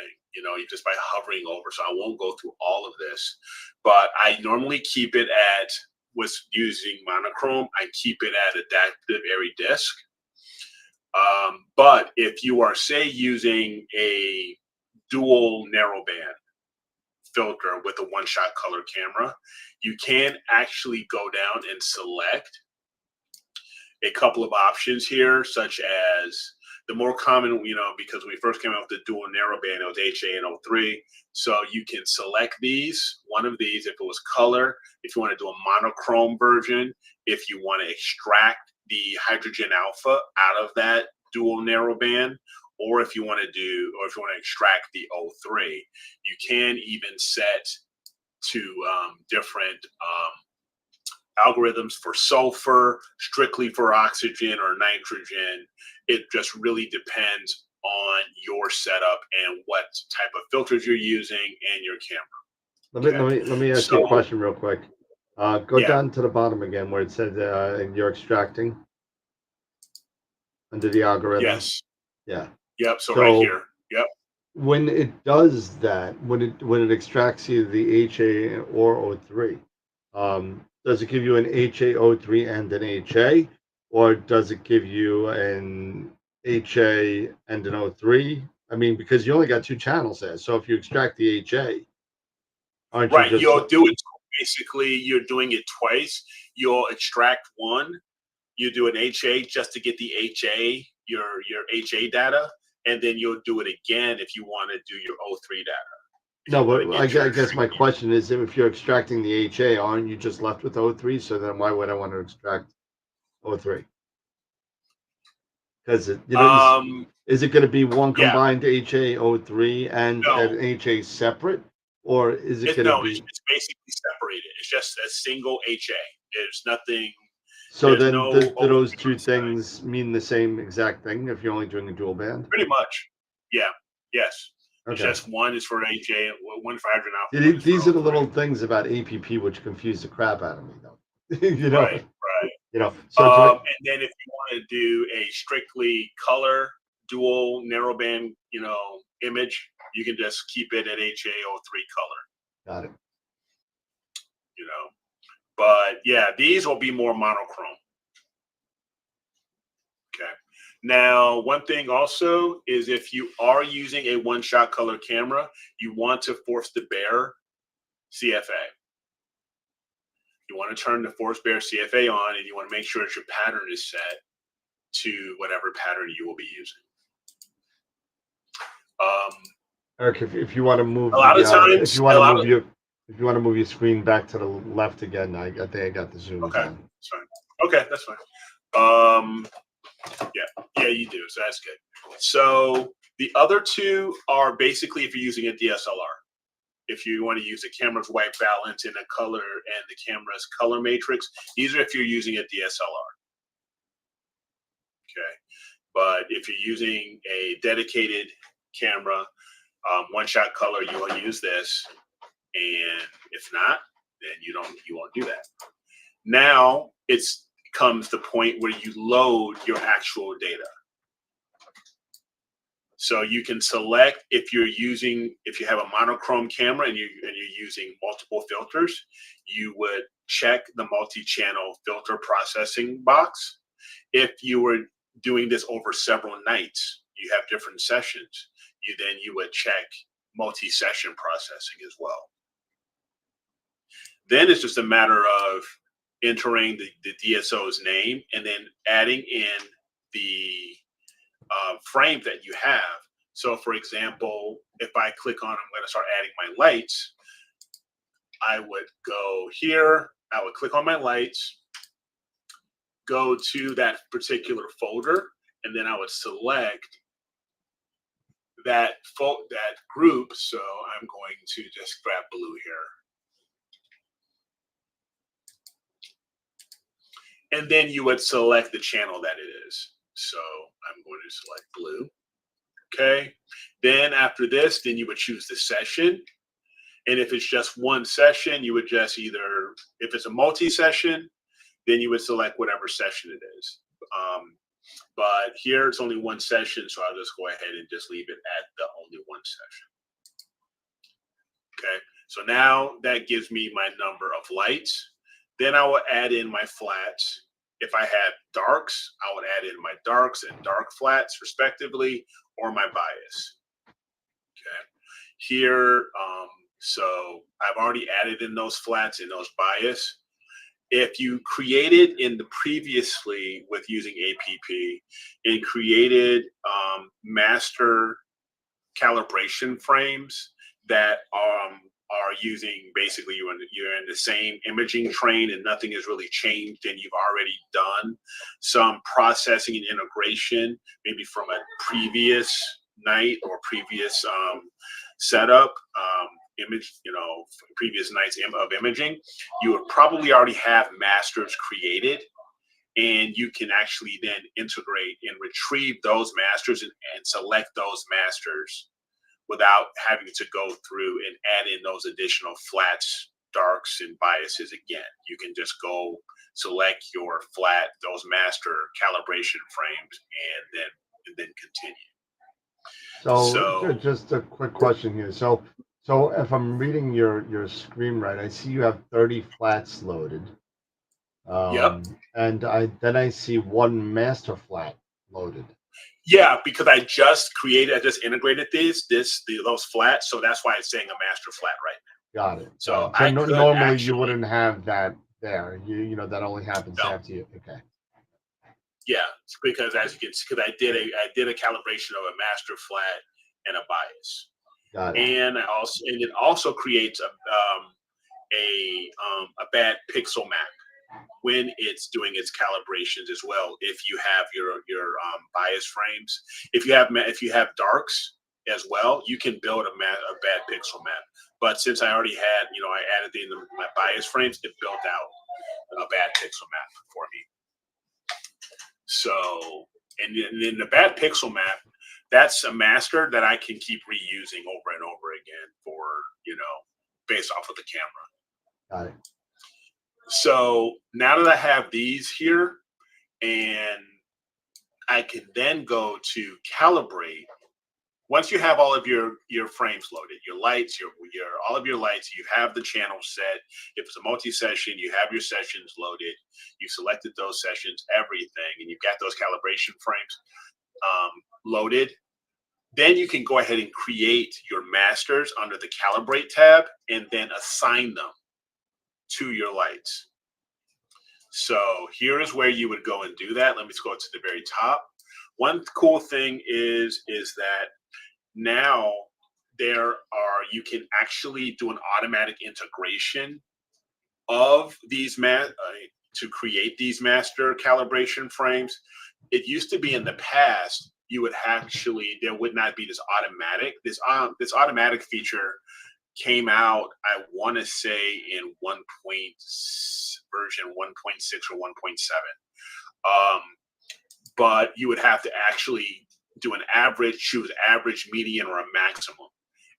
just by hovering over. So I won't go through all of this, but I normally keep it with using monochrome, I keep it at adaptive area disk. But if you are, say, using a dual narrowband filter with a one-shot color camera, you can actually go down and select a couple of options here, such as the more common, because we first came out with the dual narrowband, it was HA and O3. So you can select one of these, if it was color, if you want to do a monochrome version, if you want to extract the hydrogen alpha out of that dual narrowband, or if you want to extract the O3. You can even set to different algorithms for sulfur, strictly for oxygen or nitrogen. It just really depends on your setup and what type of filters you're using and your camera. Let me ask you a question real quick. Go down to the bottom again where it said you're extracting under the algorithm. Yes. Yeah. Yep. So right here. Yep. When it does that, when it extracts either the HA or O3, does it give you an HaO3 and an HA, or does it give you an HA and an O3? I mean, because you only got 2 channels there. So if you extract the HA, aren't you just... You'll do it. Basically, you're doing it twice. You'll extract one. You do an HA just to get the HA, your HA data, and then you'll do it again if you want to do your O3 data. No, but I guess my question is, if you're extracting the HA, aren't you just left with O3? So then why would I want to extract O3? Because is it going to be one combined HA O3 and an HA separate, or is it going to be? It's basically separated. It's just a single HA. There's nothing. So then, do those 2 things mean the same exact thing if you're only doing a dual band? Pretty much. Yeah. Yes. Okay. It's just one is for HA, one for hydrogen alpha. These are the little things about APP which confuse the crap out of me, though. Right. So and then if you want to do a strictly color dual narrowband, image, you can just keep it at HaO3 color. Got it. But yeah, these will be more monochrome. Okay. Now, one thing also is, if you are using a one-shot color camera, you want to force the bare CFA. You want to turn the Force Bear CFA on, and you want to make sure that your pattern is set to whatever pattern you will be using. Eric, if you want to move A lot of times, if you want to move your screen back to the left again, I think I got the zoom okay, down. that's fine. Okay, that's fine. Yeah, you do. So that's good. So the other two are basically if you're using a DSLR. If you want to use the camera's white balance and the color and the camera's color matrix, these are if you're using a DSLR. Okay, but if you're using a dedicated camera, one-shot color, you will use this, and if not, then you won't do that. Now comes the point where you load your actual data. So you can select if you have a monochrome camera and you're using multiple filters, you would check the multi-channel filter processing box. If you were doing this over several nights, you have different sessions, you would check multi-session processing as well. Then it's just a matter of entering the DSO's name and then adding in the frame that you have. So for example, if I click on, I'm going to start adding my lights, I would go here, I would click on my lights, go to that particular folder, and then I would select that group. So I'm going to just grab blue here. And then you would select the channel that it is. So I'm going to select blue. Okay. Then after this, then you would choose the session. And if it's just one session, you would just if it's a multi-session, then you would select whatever session it is. But here it's only one session, so I'll just go ahead and just leave it at the only one session. Okay. So now that gives me my number of lights. Then I will add in my flats. If I had darks, I would add in my darks and dark flats respectively, or my bias. Okay. Here, so I've already added in those flats and those bias. If you created in the previously with using APP and created master calibration frames that are using basically you're in the same imaging train and nothing has really changed, and you've already done some processing and integration maybe from a previous night or previous setup, previous nights of imaging, you would probably already have masters created, and you can actually then integrate and retrieve those masters and select those masters without having to go through and add in those additional flats, darks, and biases again. You can just go select those master calibration frames and then continue. So just a quick question here. So if I'm reading your screen right, I see you have 30 flats loaded. Yep. And I see one master flat loaded. Yeah, because I just integrated those flats, so that's why it's saying a master flat right now. Got it. So normally you wouldn't have that there. You know that only happens after you. Okay. Yeah, because as you can see, because I did a calibration of a master flat and a bias. Got it. And it also creates a bad pixel map when it's doing its calibrations as well. If you have your bias frames, if you have darks as well, you can build a bad pixel map. But since I already had, I added in my bias frames, it built out a bad pixel map for me. So, and then the bad pixel map, that's a master that I can keep reusing over and over again for, based off of the camera. Got it. So now that I have these here, and I can then go to calibrate. Once you have all of your frames loaded, your lights, all of your lights, you have the channel set. If it's a multi-session, you have your sessions loaded. You selected those sessions, everything, and you've got those calibration frames loaded. Then you can go ahead and create your masters under the Calibrate tab and then assign them to your lights. So here is where you would go and do that. Let me go to the very top. One cool thing is that now you can actually do an automatic integration of these to create these master calibration frames. It used to be in the past you would actually, there would not be this automatic. This automatic feature came out, I want to say, in version 1.6 or 1.7. But you would have to actually do an average, choose average, median, or a maximum.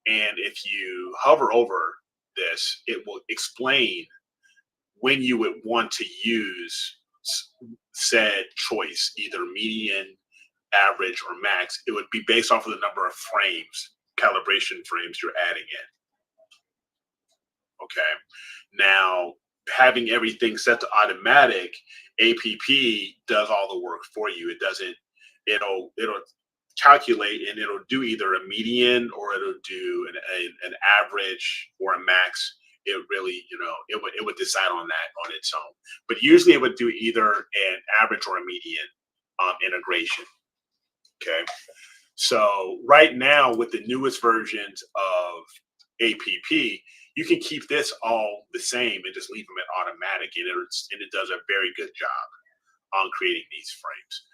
And if you hover over this, it will explain when you would want to use said choice, either median, average, or max. It would be based off of the number of frames, calibration frames you're adding in. Okay. Now, having everything set to automatic, APP does all the work for you. It doesn't, it'll calculate and it'll do either a median or it'll do an average or a max. It really, it would decide on that on its own. But usually it would do either an average or a median integration. Okay. So right now with the newest versions of APP, you can keep this all the same and just leave them at automatic, and it does a very good job on creating these frames,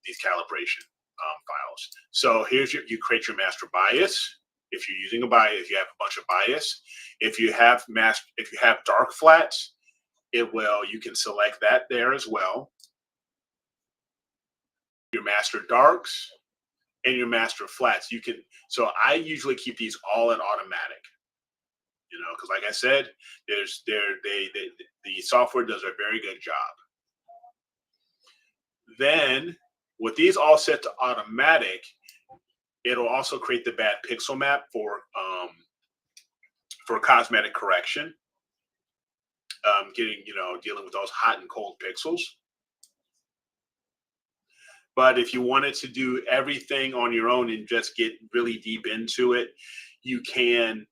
these calibration files. So here's you create your master bias. If you're using a bias, if you have a bunch of bias, if you have dark flats, you can select that there as well. Your master darks and your master flats. So I usually keep these all at automatic. Because like I said, the software does a very good job. Then with these all set to automatic, it'll also create the bad pixel map for cosmetic correction. Dealing with those hot and cold pixels. But if you wanted to do everything on your own and just get really deep into it, you can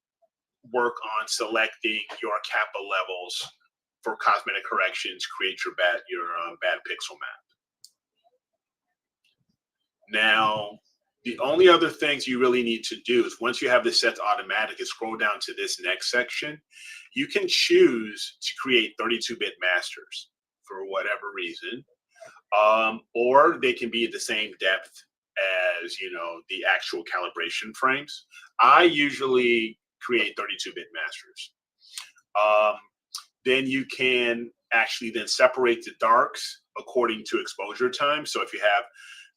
work on selecting your kappa levels for cosmetic corrections, create your bad pixel map. Now, the only other things you really need to do is once you have this set to automatic, is scroll down to this next section. You can choose to create 32-bit masters for whatever reason, or they can be at the same depth as the actual calibration frames. I usually create 32-bit masters. Then you can actually then separate the darks according to exposure time. So if you have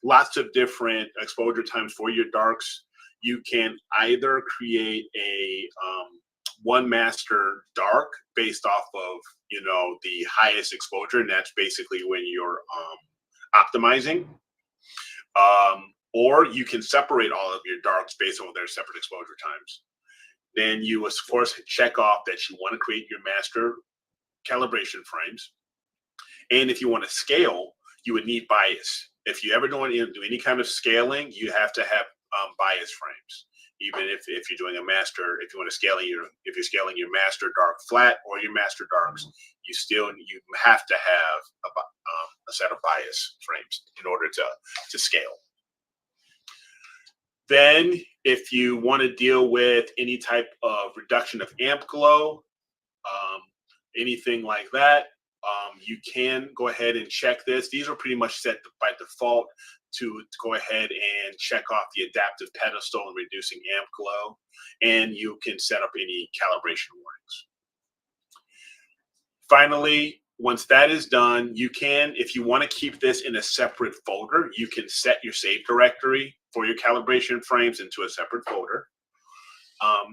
lots of different exposure times for your darks, you can either create a one master dark based off of the highest exposure, and that's basically when you're optimizing, or you can separate all of your darks based on their separate exposure times. Then you, of course, check off that you want to create your master calibration frames. And if you want to scale, you would need bias. If you ever do any kind of scaling, you have to have bias frames. Even if you're doing a master, if you want to if you're scaling your master dark flat or your master darks, you have to have a set of bias frames in order to scale. Then, if you want to deal with any type of reduction of amp glow, anything like that, you can go ahead and check this. These are pretty much set by default to go ahead and check off the adaptive pedestal and reducing amp glow, and you can set up any calibration warnings. Finally, once that is done, you can, if you want to keep this in a separate folder, you can set your save directory for your calibration frames into a separate folder,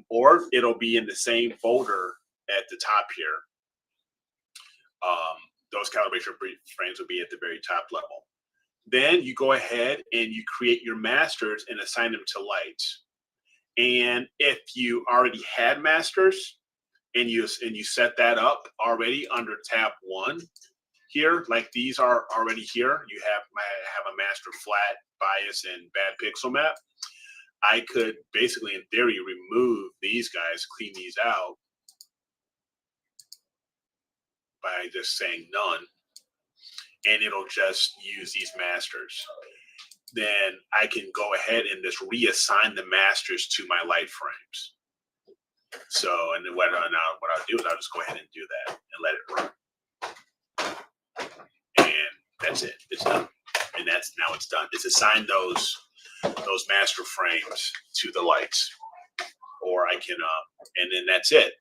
or it'll be in the same folder at the top here. Those calibration frames will be at the very top level. Then you go ahead and you create your masters and assign them to lights. And if you already had masters and you set that up already under tab 1 here, like these are already here, you have a master flat, bias, and bad pixel map. I could basically, in theory, remove these guys, clean these out, by just saying none, and it'll just use these masters. Then I can go ahead and just reassign the masters to my light frames. So, and then what I'll do is I'll just go ahead and do that and let it run. And that's it. It's done. And now it's done. It's assigned those master frames to the lights. Or I can, and then that's it.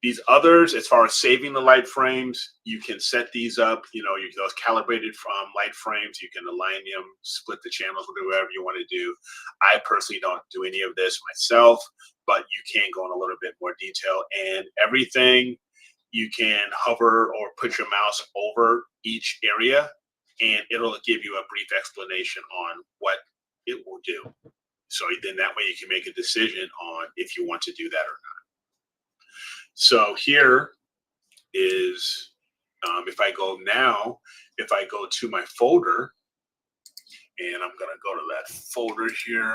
These others, as far as saving the light frames, you can set these up. Those calibrated from light frames, you can align them, split the channels, whatever you want to do. I personally don't do any of this myself, but you can go in a little bit more detail. And everything, you can hover or put your mouse over each area, and it'll give you a brief explanation on what it will do. So then that way you can make a decision on if you want to do that or not. So here is, if I go to my folder, and I'm going to go to that folder here,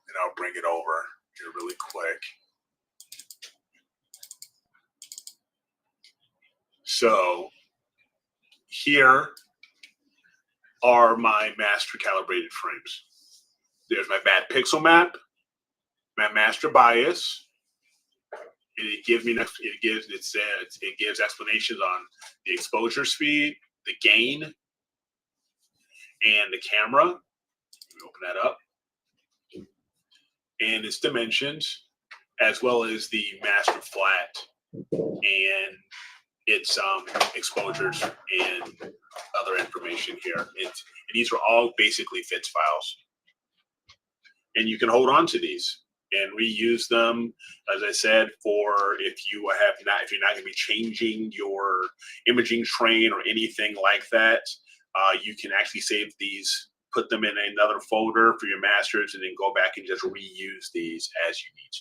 and I'll bring it over here really quick. So here are my master calibrated frames. There's my bad pixel map, my master bias. And it gives explanations on the exposure speed, the gain, and the camera. Let me open that up. And its dimensions, as well as the master flat and its exposures and other information here. And these are all basically FITS files. And you can hold on to these and reuse them, as I said, for if you're not going to be changing your imaging train or anything like that, you can actually save these, put them in another folder for your masters, and then go back and just reuse these as you need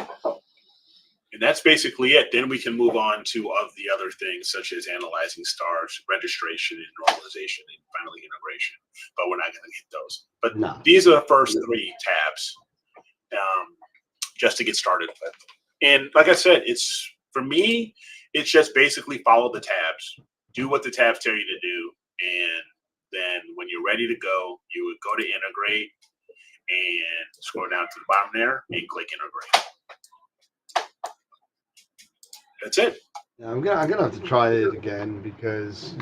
to. And that's basically it. Then we can move on to the other things, such as analyzing stars, registration, and normalization, and finally integration. But we're not going to hit those. But these are the first three tabs, just to get started with. And like I said, for me, it's just basically follow the tabs, do what the tabs tell you to do, and then when you're ready to go, you would go to integrate and scroll down to the bottom there and click integrate. That's it. Yeah, I'm gonna have to try it again because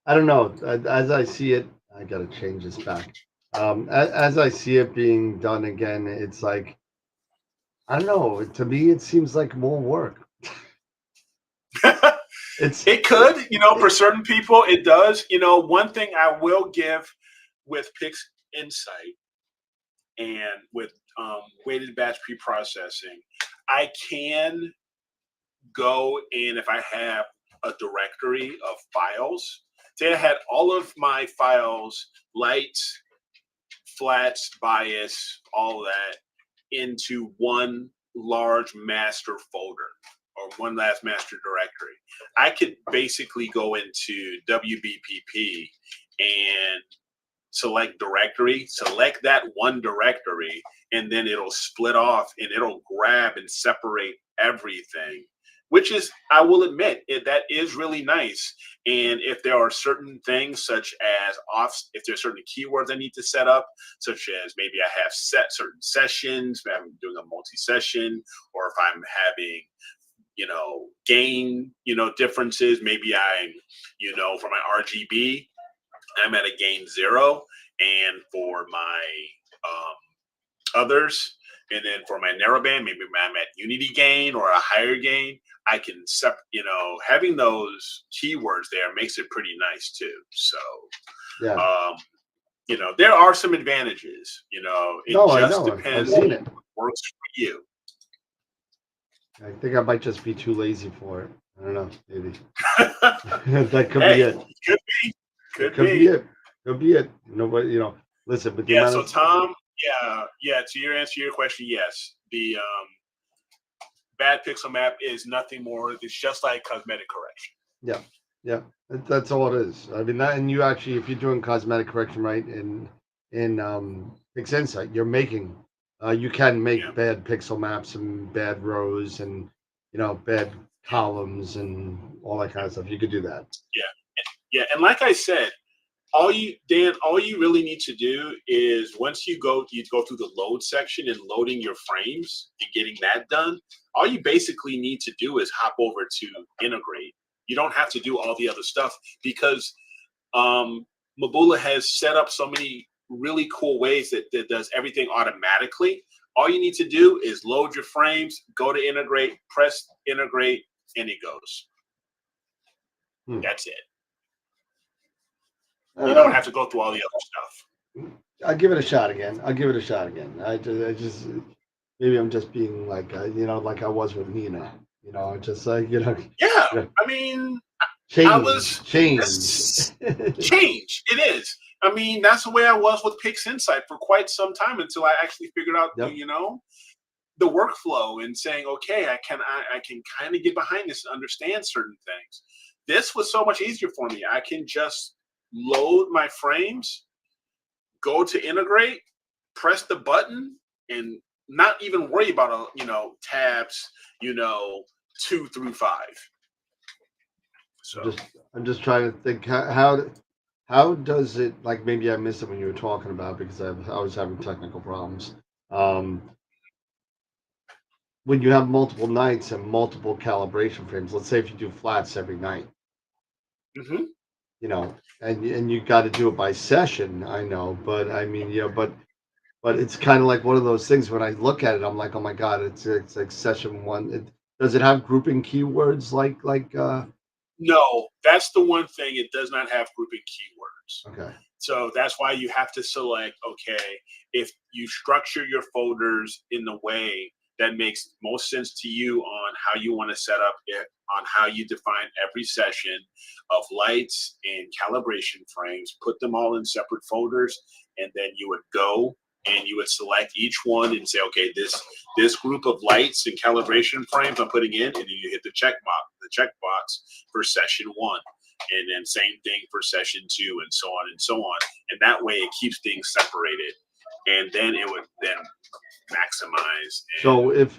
I don't know. As I see it, I gotta change this back. As I see it being done again, it's like, I don't know. To me, it seems like more work. It could, for certain people, it does. One thing I will give with PIXINSIGHT and with weighted batch preprocessing, I can go in if I have a directory of files. Say I had all of my files, lights, flats, bias, all that, into one large master folder or one last master directory. I could basically go into WBPP and select directory, select that one directory, and then it'll split off and it'll grab and separate everything, which is, I will admit, that is really nice. And if there are certain things such as if there's certain keywords I need to set up, such as maybe I have set certain sessions, maybe I'm doing a multi-session, or if I'm having, gain, differences, maybe I'm, for my RGB, I'm at a gain 0, and for my others, and then for my narrowband, maybe I'm at unity gain or a higher gain. I can having those keywords there makes it pretty nice too. So, yeah. There are some advantages. It just depends on what works for you. I think I might just be too lazy for it. I don't know, maybe. That could be it. Could be it. Could be it. Nobody, listen, but so Tom, to answer your question, yes. The bad pixel map is nothing more. It's just like cosmetic correction. Yeah. That's all it is. I mean, and you actually, if you're doing cosmetic correction right in PIXINSIGHT, you're making You can make Yeah. bad pixel maps and bad rows and bad columns and all that kind of stuff. You could do that. Yeah, and like I said, all you really need to do is once you go through the load section and loading your frames and getting that done. All you basically need to do is hop over to integrate. You don't have to do all the other stuff because Mabula has set up so many really cool ways that does everything automatically. All you need to do is load your frames, go to integrate, press integrate, and it goes. That's it. You don't have to go through all the other stuff. I'll give it a shot again. I just maybe I'm just being like like I was with Nina. Just like Yeah, you know, I mean, change. change. It is. I mean, that's the way I was with PIXINSIGHT for quite some time until I actually figured out, Yep. the workflow and saying, okay, I can kind of get behind this and understand certain things. This was so much easier for me. I can just load my frames, go to integrate, press the button, and not even worry about tabs 2 through 5. So I'm just trying to think how does it, like, maybe I missed it when you were talking about because I was having technical problems. When you have multiple nights and multiple calibration frames, let's say if you do flats every night, mhm. and you got to do it by session, I know, but I mean, but it's kind of like one of those things when I look at it, I'm like, oh my God, it's like session one. Does it have grouping keywords No, that's the one thing. It does not have grouping keywords. okay. So that's why you have to select, okay, if you structure your folders in the way that makes most sense to you on how you want to set up it, on how you define every session of lights and calibration frames, put them all in separate folders, and then you would go and you would select each one and say, okay, this group of lights and calibration frames I'm putting in, and then you hit the checkbox for session 1. And then same thing for session 2, and so on and so on. And that way it keeps things separated. And then it would then maximize. So if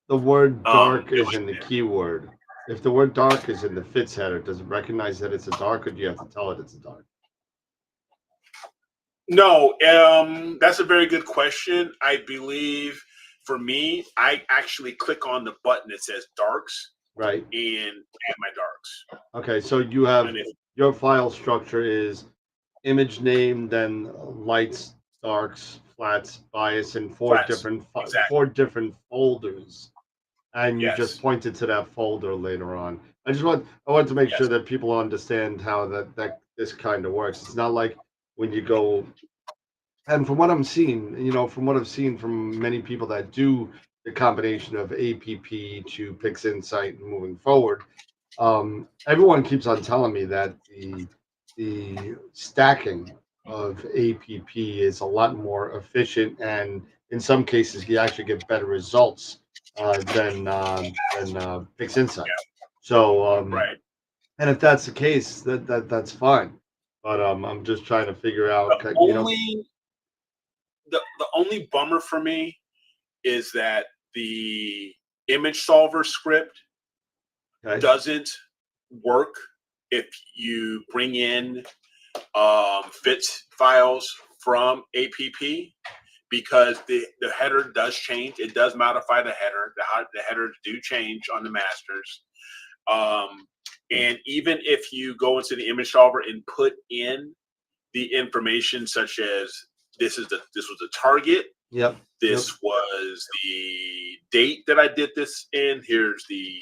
the word dark is in the yeah. keyword, if the word dark is in the fits header, does it recognize that it's a dark, or do you have to tell it it's a dark? No, that's a very good question. I believe for me, I actually click on the button that says darks, Right. and add my darks. Okay, so you have And if your file structure is image name, then lights, darks, flats, bias, and flats, exactly. 4 different folders, and you just Yes. pointed to that folder later on. I wanted to make Yes. sure that people understand how that this kind of works. It's not like when you go, and from what I'm seeing, from what I've seen from many people that do the combination of APP to PIXINSIGHT and moving forward, everyone keeps on telling me that the stacking of APP is a lot more efficient, and in some cases, you actually get better results than PIXINSIGHT. So, Right. and if that's the case, that's fine. But I'm just trying to figure out, The only bummer for me is that the image solver script okay, doesn't work if you bring in fits files from APP, because the header does change. It does modify the header. The headers do change on the masters. And even if you go into the image solver and put in the information such as this was the target, yep, this was the date that I did this in, here's the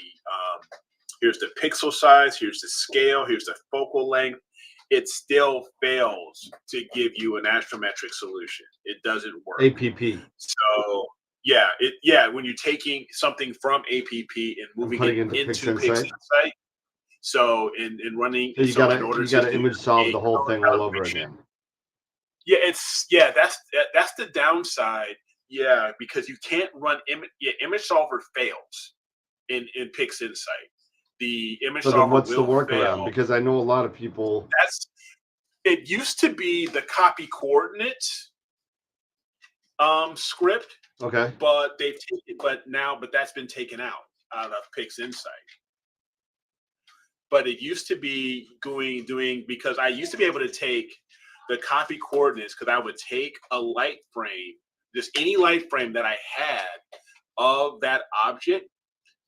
pixel size, here's the scale, here's the focal length, it still fails to give you an astrometric solution. It doesn't work. APP. So when you're taking something from APP and moving it into PIXINSIGHT, so in running, so you gotta image solve the whole thing all over again. Yeah, that's the downside. Yeah, because you can't run image solver fails in PIXINSIGHT. The image So solver then what's the will workaround? fail. Because I know a lot of people. It used to be the copy coordinates, script, Okay. but that's been taken out of PIXINSIGHT. But it used to be doing because I used to be able to take the copy coordinates because I would take a light frame, just any light frame that I had of that object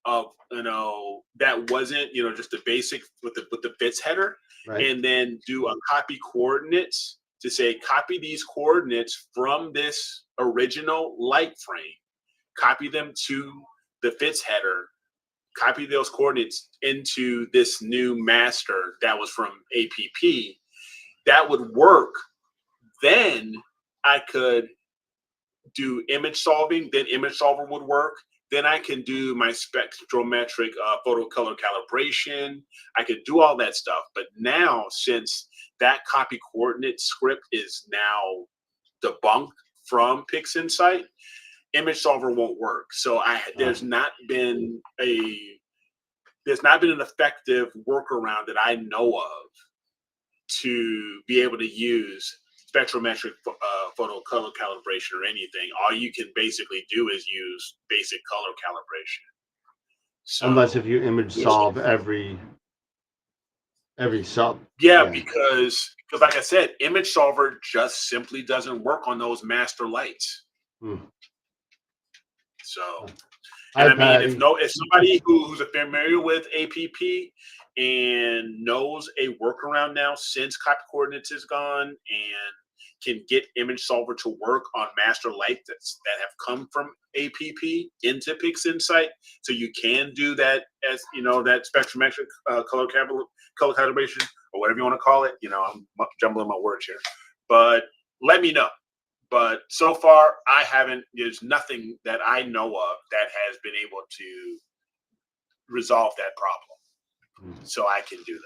of that wasn't just the basic with the bits header, Right. and then do a copy coordinates to say copy these coordinates from this original light frame, copy them to the bits header, copy those coordinates into this new master that was from APP. That would work. Then I could do image solving. Then image solver would work. Then I can do my spectrometric photo color calibration. I could do all that stuff. But now, since that copy coordinate script is now debunked from PIXINSIGHT, image solver won't work. So there's not been an effective workaround that I know of to be able to use spectrometric photo color calibration or anything. All you can basically do is use basic color calibration. So, Unless if you image solve every sub. Yeah, because like I said, image solver just simply doesn't work on those master lights. So, and I mean, if somebody who's familiar with APP and knows a workaround now since copy coordinates is gone and can get image solver to work on master light that have come from APP into PIXINSIGHT, so you can do that as that spectrometric color calibration or whatever you want to call it. I'm jumbling my words here, but let me know. But so far, there's nothing that I know of that has been able to resolve that problem. So I can do that.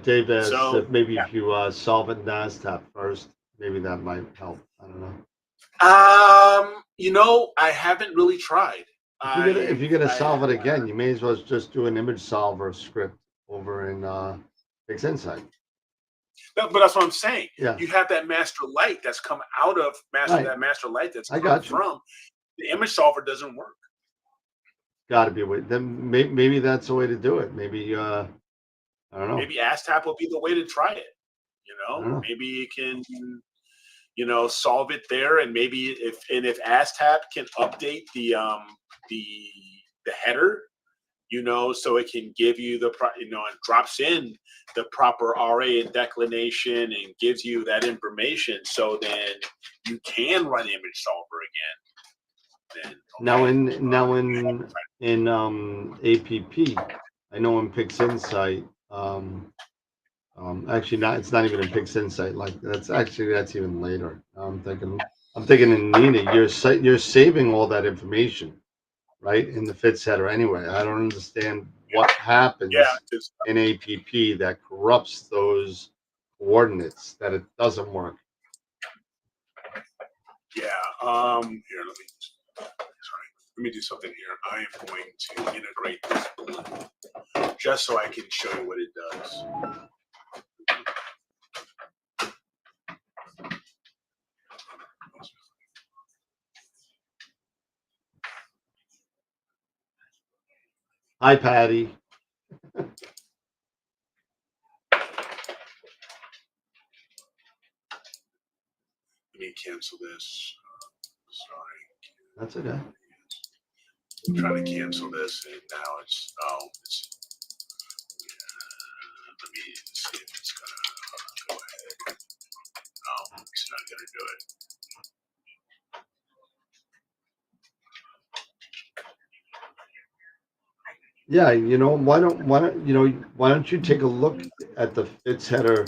Dave asked maybe if you solve it in NASTAP first, maybe that might help. I don't know. I haven't really tried. If you're gonna solve it again, you may as well just do an image solver script over in PIXINSIGHT. But that's what I'm saying. Yeah. You have that master light that's come out of that master light that's come from the image solver doesn't work. Got to be a way. Then maybe that's the way to do it. Maybe I don't know. Maybe ASTAP will be the way to try it. Maybe you can solve it there, and maybe if ASTAP can update the header, so it can give you and drops in the proper RA and declination and gives you that information, so then you can run image solver again. In APP, I know in PIXINSIGHT, actually it's not even in PIXINSIGHT. Like that's even later. I'm thinking in Nina, you're saving all that information, right, in the FITS header anyway. I don't understand what happens in APP that corrupts those coordinates, that it doesn't work. Yeah. Here, let me do something here. I am going to integrate this balloon just so I can show you what it does. Hi, Patty. Let me cancel this. Sorry. That's okay. I'm trying to cancel this, and now it's let me see if it's gonna go ahead. No, it's not gonna do it. Yeah, why don't you take a look at the FITS header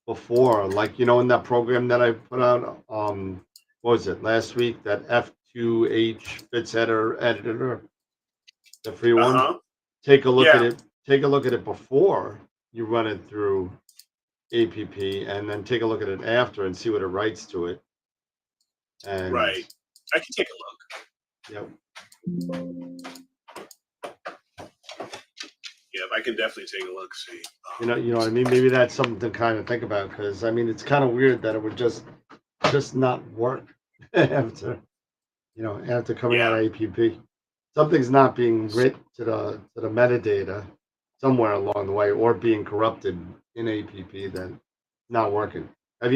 before, like in that program that I put out, what was it last week, that F2H FITS header editor, the free one. Take a look at it. Take a look at it before you run it through APP, and then take a look at it after and see what it writes to it. And right, I can take a look. Yep. Yeah, I can definitely take a look. See, you know what I mean. Maybe that's something to kind of think about, because I mean, it's kind of weird that it would just just not work after after coming out Yeah. of APP. Something's not being writ to the metadata somewhere along the way, or being corrupted in APP that not working. Is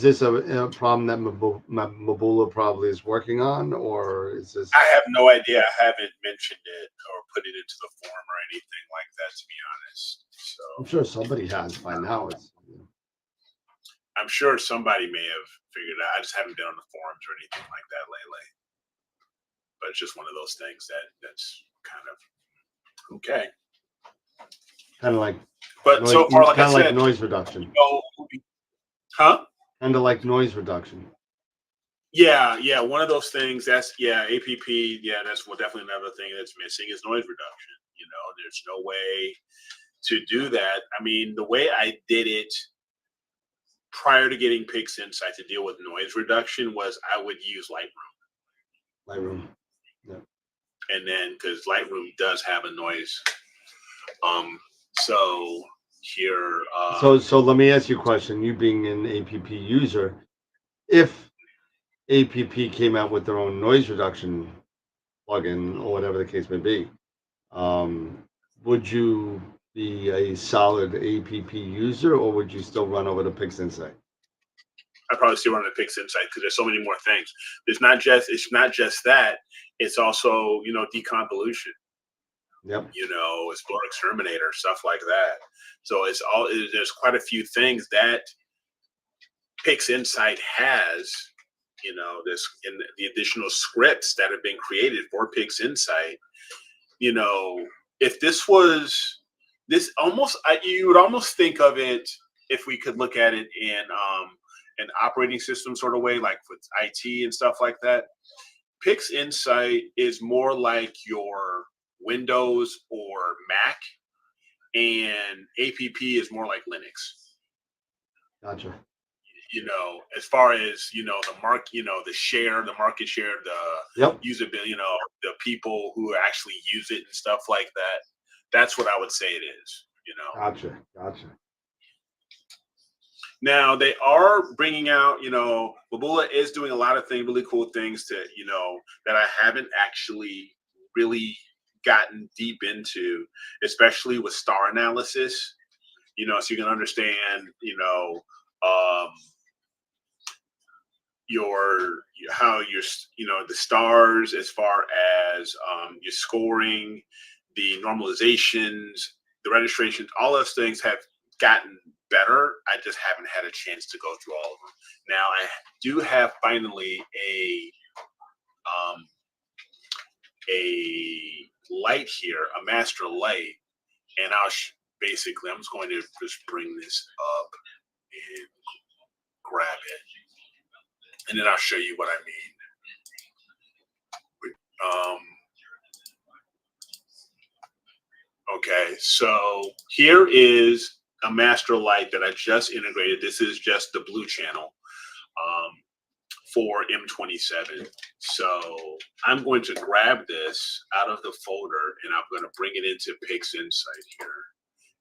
this a problem that Mabula probably is working on, or is this? I have no idea. I haven't mentioned it or put it into the forum or anything like that, to be honest. I'm So sure somebody has by now. I'm sure somebody may have figured it out. I just haven't been on the forums or anything like that lately. But it's just one of those things that's kind of okay. Kind of like But so far, like I kind of like said, noise reduction. Huh? Kind of like noise reduction. Yeah, one of those things. That's APP. Yeah, that's definitely another thing that's missing is noise reduction. There's no way to do that. I mean, the way I did it prior to getting PIXINSIGHT to deal with noise reduction was I would use Lightroom. Lightroom. Yeah. And then because Lightroom does have a noise. So here. So let me ask you a question. You being an APP user, if APP came out with their own noise reduction plugin or whatever the case may be, would you be a solid APP user, or would you still run over to PIXINSIGHT? I probably still run the PIXINSIGHT because there's so many more things. It's not just that. It's also deconvolution. Yep. Explore Exterminator, stuff like that. So there's quite a few things that PIXINSIGHT has. This in the additional scripts that have been created for PIXINSIGHT. If this was you would almost think of it if we could look at it in an operating system sort of way, like with IT and stuff like that. PIXINSIGHT is more like your Windows or Mac, and APP is more like Linux. Gotcha. As far as the market, the market share, the usability, the people who actually use it and stuff like that. That's what I would say it is. Gotcha. Now they are bringing out, Mabula is doing a lot of really cool things to, that I haven't actually really gotten deep into, especially with star analysis, so you can understand, the stars as far as your scoring, the normalizations, the registrations, all those things have gotten better. I just haven't had a chance to go through all of them. Now I do have finally a light here, a master light, and basically I'm just going to just bring this up and grab it, and then I'll show you what I mean. Okay, so here is a master light that I just integrated. This is just the blue channel for M27. So I'm going to grab this out of the folder and I'm going to bring it into PIXINSIGHT here.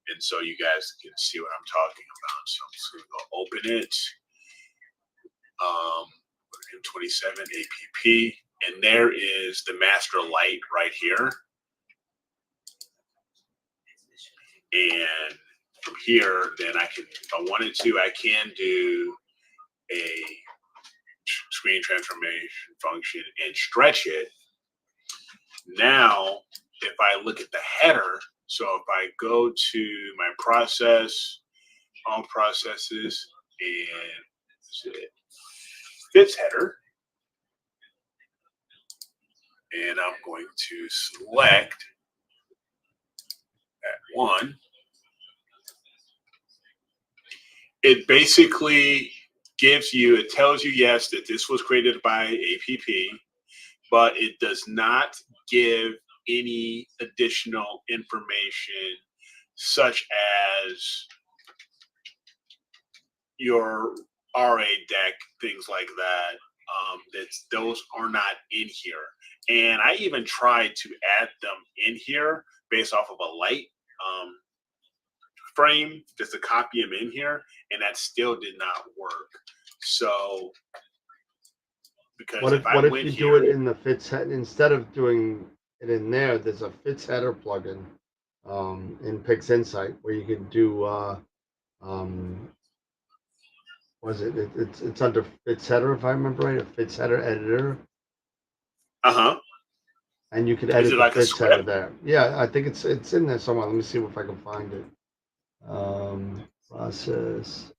And so you guys can see what I'm talking about. So I'm just going to go open it. M27 APP. And there is the master light right here. And from here, then I can, if I wanted to, I can do a screen transformation function and stretch it. Now, if I look at the header, so if I go to my process, all processes, and fits header, and I'm going to select that one. It basically it tells you, yes, that this was created by APP, but it does not give any additional information such as your RA deck, things like that. Those are not in here. And I even tried to add them in here based off of a light frame just to copy them in here, and that still did not work. So because What if I what if went you here, do it in the fits head instead of doing it in there? There's a fits header plugin in PIXINSIGHT where you can do was it's under fits header if I remember right, a fits header editor, and you can is edit it the like a fits header script? there. Yeah, I think it's in there somewhere. Let me see if I can find it. Process.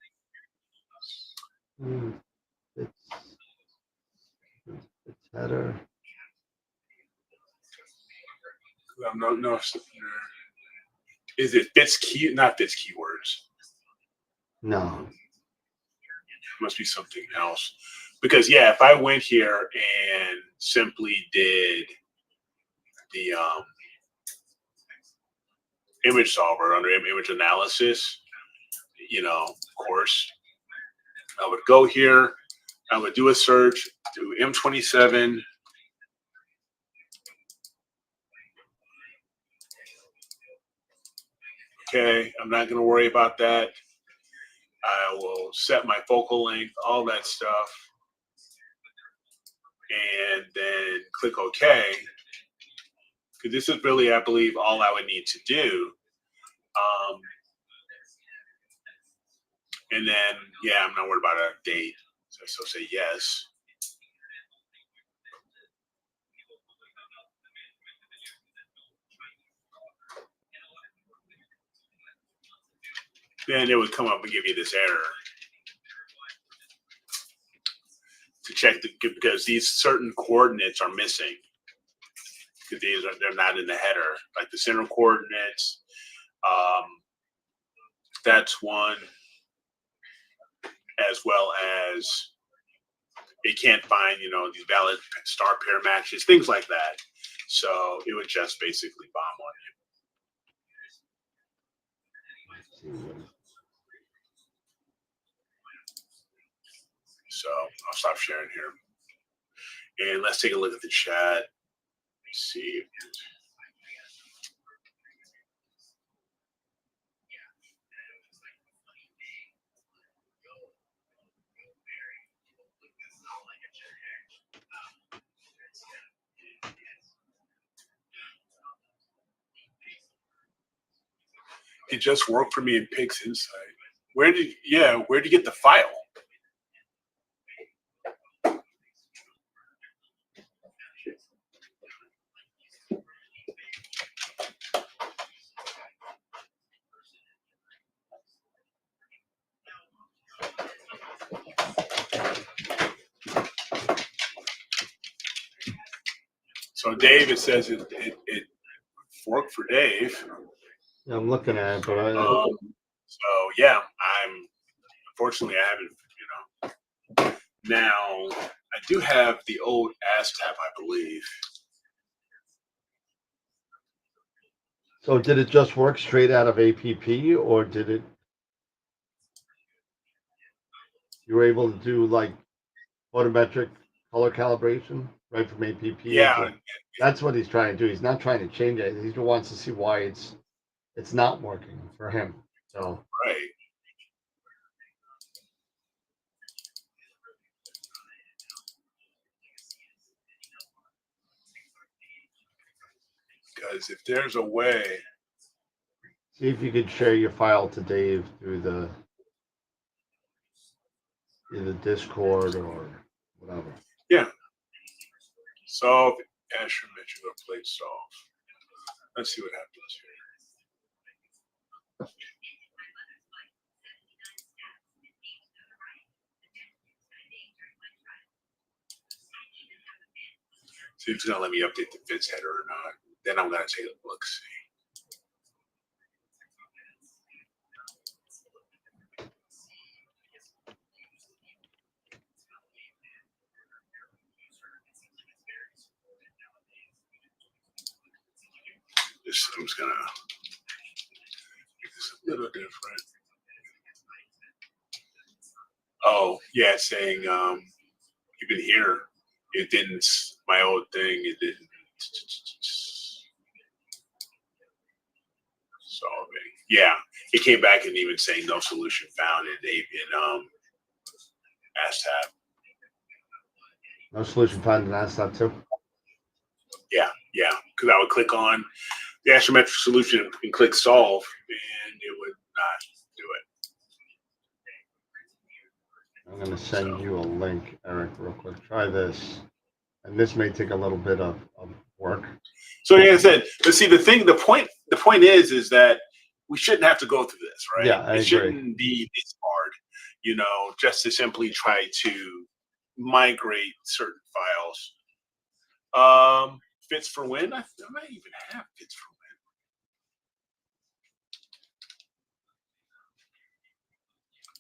Fits, fits header. I'm not no. Is it fits key? Not fits keywords. No. Must be something else. Because yeah, if I went here and simply did the image solver under image analysis, of course, I would go here, I would do a search, do M27. Okay, I'm not going to worry about that. I will set my focal length, all that stuff, and then click OK. Because this is really, I believe, all I would need to do. And then, yeah, I'm not worried about a date. So say yes. Then it would come up and give you this error to check because these certain coordinates are missing. Because they're not in the header, like the center coordinates. That's one, as well as it can't find these valid star pair matches, things like that. So it would just basically bomb on you. So I'll stop sharing here. And let's take a look at the chat. Let's see. It just worked for me in PIXINSIGHT. Where did you get the file? So Dave, it says it worked for Dave. Yeah, I'm looking at it, but So yeah, unfortunately I haven't. Now I do have the old ASTAP, I believe. so did it just work straight out of APP, or did it? You were able to do like photometric color calibration right from APP. Yeah, That's what he's trying to do. He's not trying to change it. He wants to see why it's not working for him. So right. Because if there's a way, see if you could share your file to Dave through the either Discord or whatever. yeah. Solve astrometric plate solve. Let's see what happens here. See if it's gonna let me update the fits header or not. Then I'm gonna take a look. See. I'm just gonna make this a little different. Oh yeah, it's saying you can hear it didn't. My old thing, it didn't. yeah, it came back and even saying no solution found in ASTAP. No solution found in ASTAP too. Yeah, because I would click on the astrometric solution and click solve, and it would not do it. I'm going to send you a link, Eric, real quick. Try this. And this may take a little bit of work. So like I said, but see the point is that we shouldn't have to go through this, right? Yeah, I agree. Shouldn't be this hard, just to simply try to migrate certain files. Fits for win. I might even have fits for win.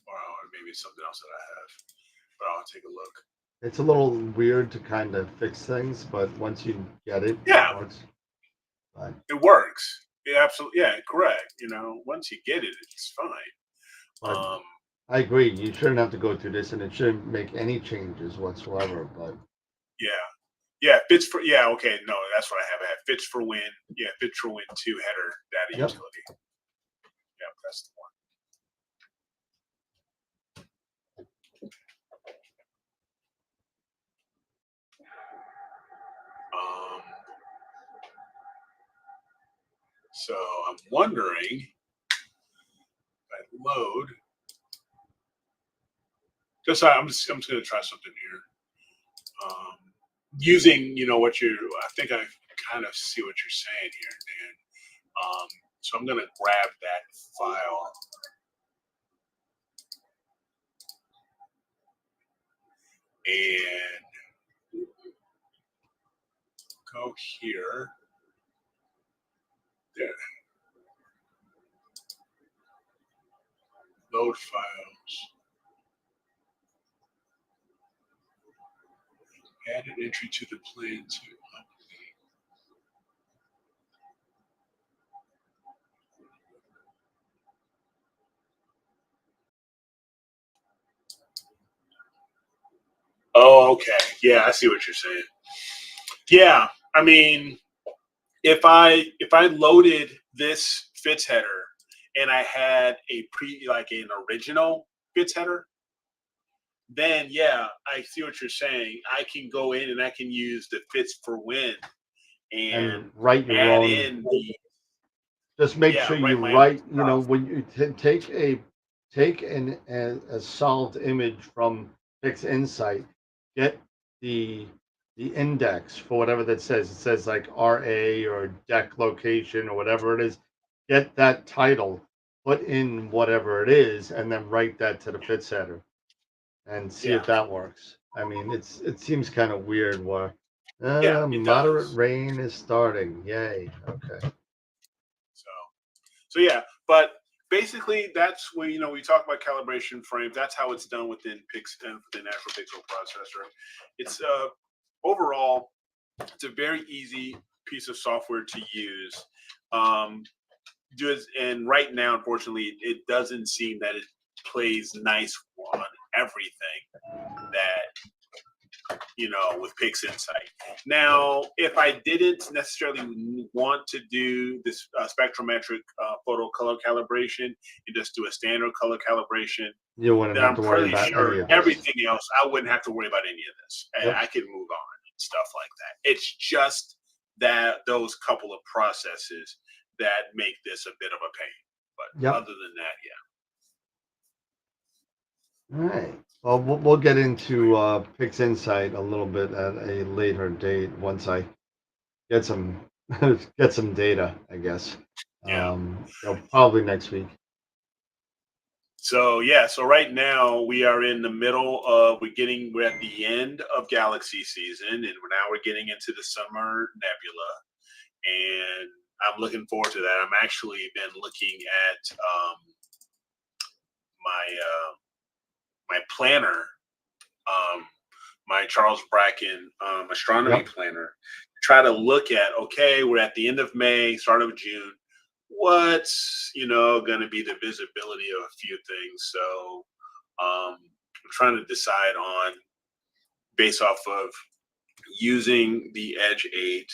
Or maybe it's something else that I have. But I'll take a look. It's a little weird to kind of fix things, but once you get it, yeah, it works. But it works. Yeah, absolutely. Yeah, correct. Once you get it, it's fine. I agree. You shouldn't have to go through this, and it shouldn't make any changes whatsoever. But yeah, fits for okay. No, that's what I have. I have fits for win. Yeah, fits for win 2 header data utility. Yeah, that's the one. So I'm wondering if I load. I'm just going to try something here. Using what I think I kind of see what you're saying here, Dan. So I'm going to grab that file. And go here. There. Load files. Add an entry to the plan to update. Oh, okay. Yeah, I see what you're saying. Yeah, I mean, if I loaded this fits header and I had an original fits header, then yeah, I see what you're saying. I can go in and I can use the fits for win and write your add own. in the. Just make sure you write. When you take a solved image from PIXINSIGHT, get the index for whatever that says. It says like RA or deck location or whatever it is. Get that title, put in whatever it is, and then write that to the fits header, and see if that works. I mean, it seems kind of weird. Where moderate rain is starting. Yay. Okay. So yeah, but basically that's when we talk about calibration frames. That's how it's done within within Astro Pixel processor. It's overall, it's a very easy piece of software to use. And right now, unfortunately, it doesn't seem that it plays nice on everything that with PIXINSIGHT. Now, if I didn't necessarily want to do this spectrometric photo color calibration and just do a standard color calibration, you wouldn't have to worry about any of this. Everything else, I wouldn't have to worry about any of this. Yep. I could move on and stuff like that. It's just that those couple of processes that make this a bit of a pain. But other than that, All right. Well, we'll get into PIXINSIGHT a little bit at a later date once I get some data, I guess. Probably next week. So right now we are in the middle of we're at the end of Galaxy season, and now we're getting into the summer nebula, and I'm looking forward to that. I'm actually been looking at my planner, my Charles Bracken astronomy planner. Try to look at, okay, we're at the end of May, start of June. What's going to be the visibility of a few things? So I'm trying to decide on, based off of using the Edge 8,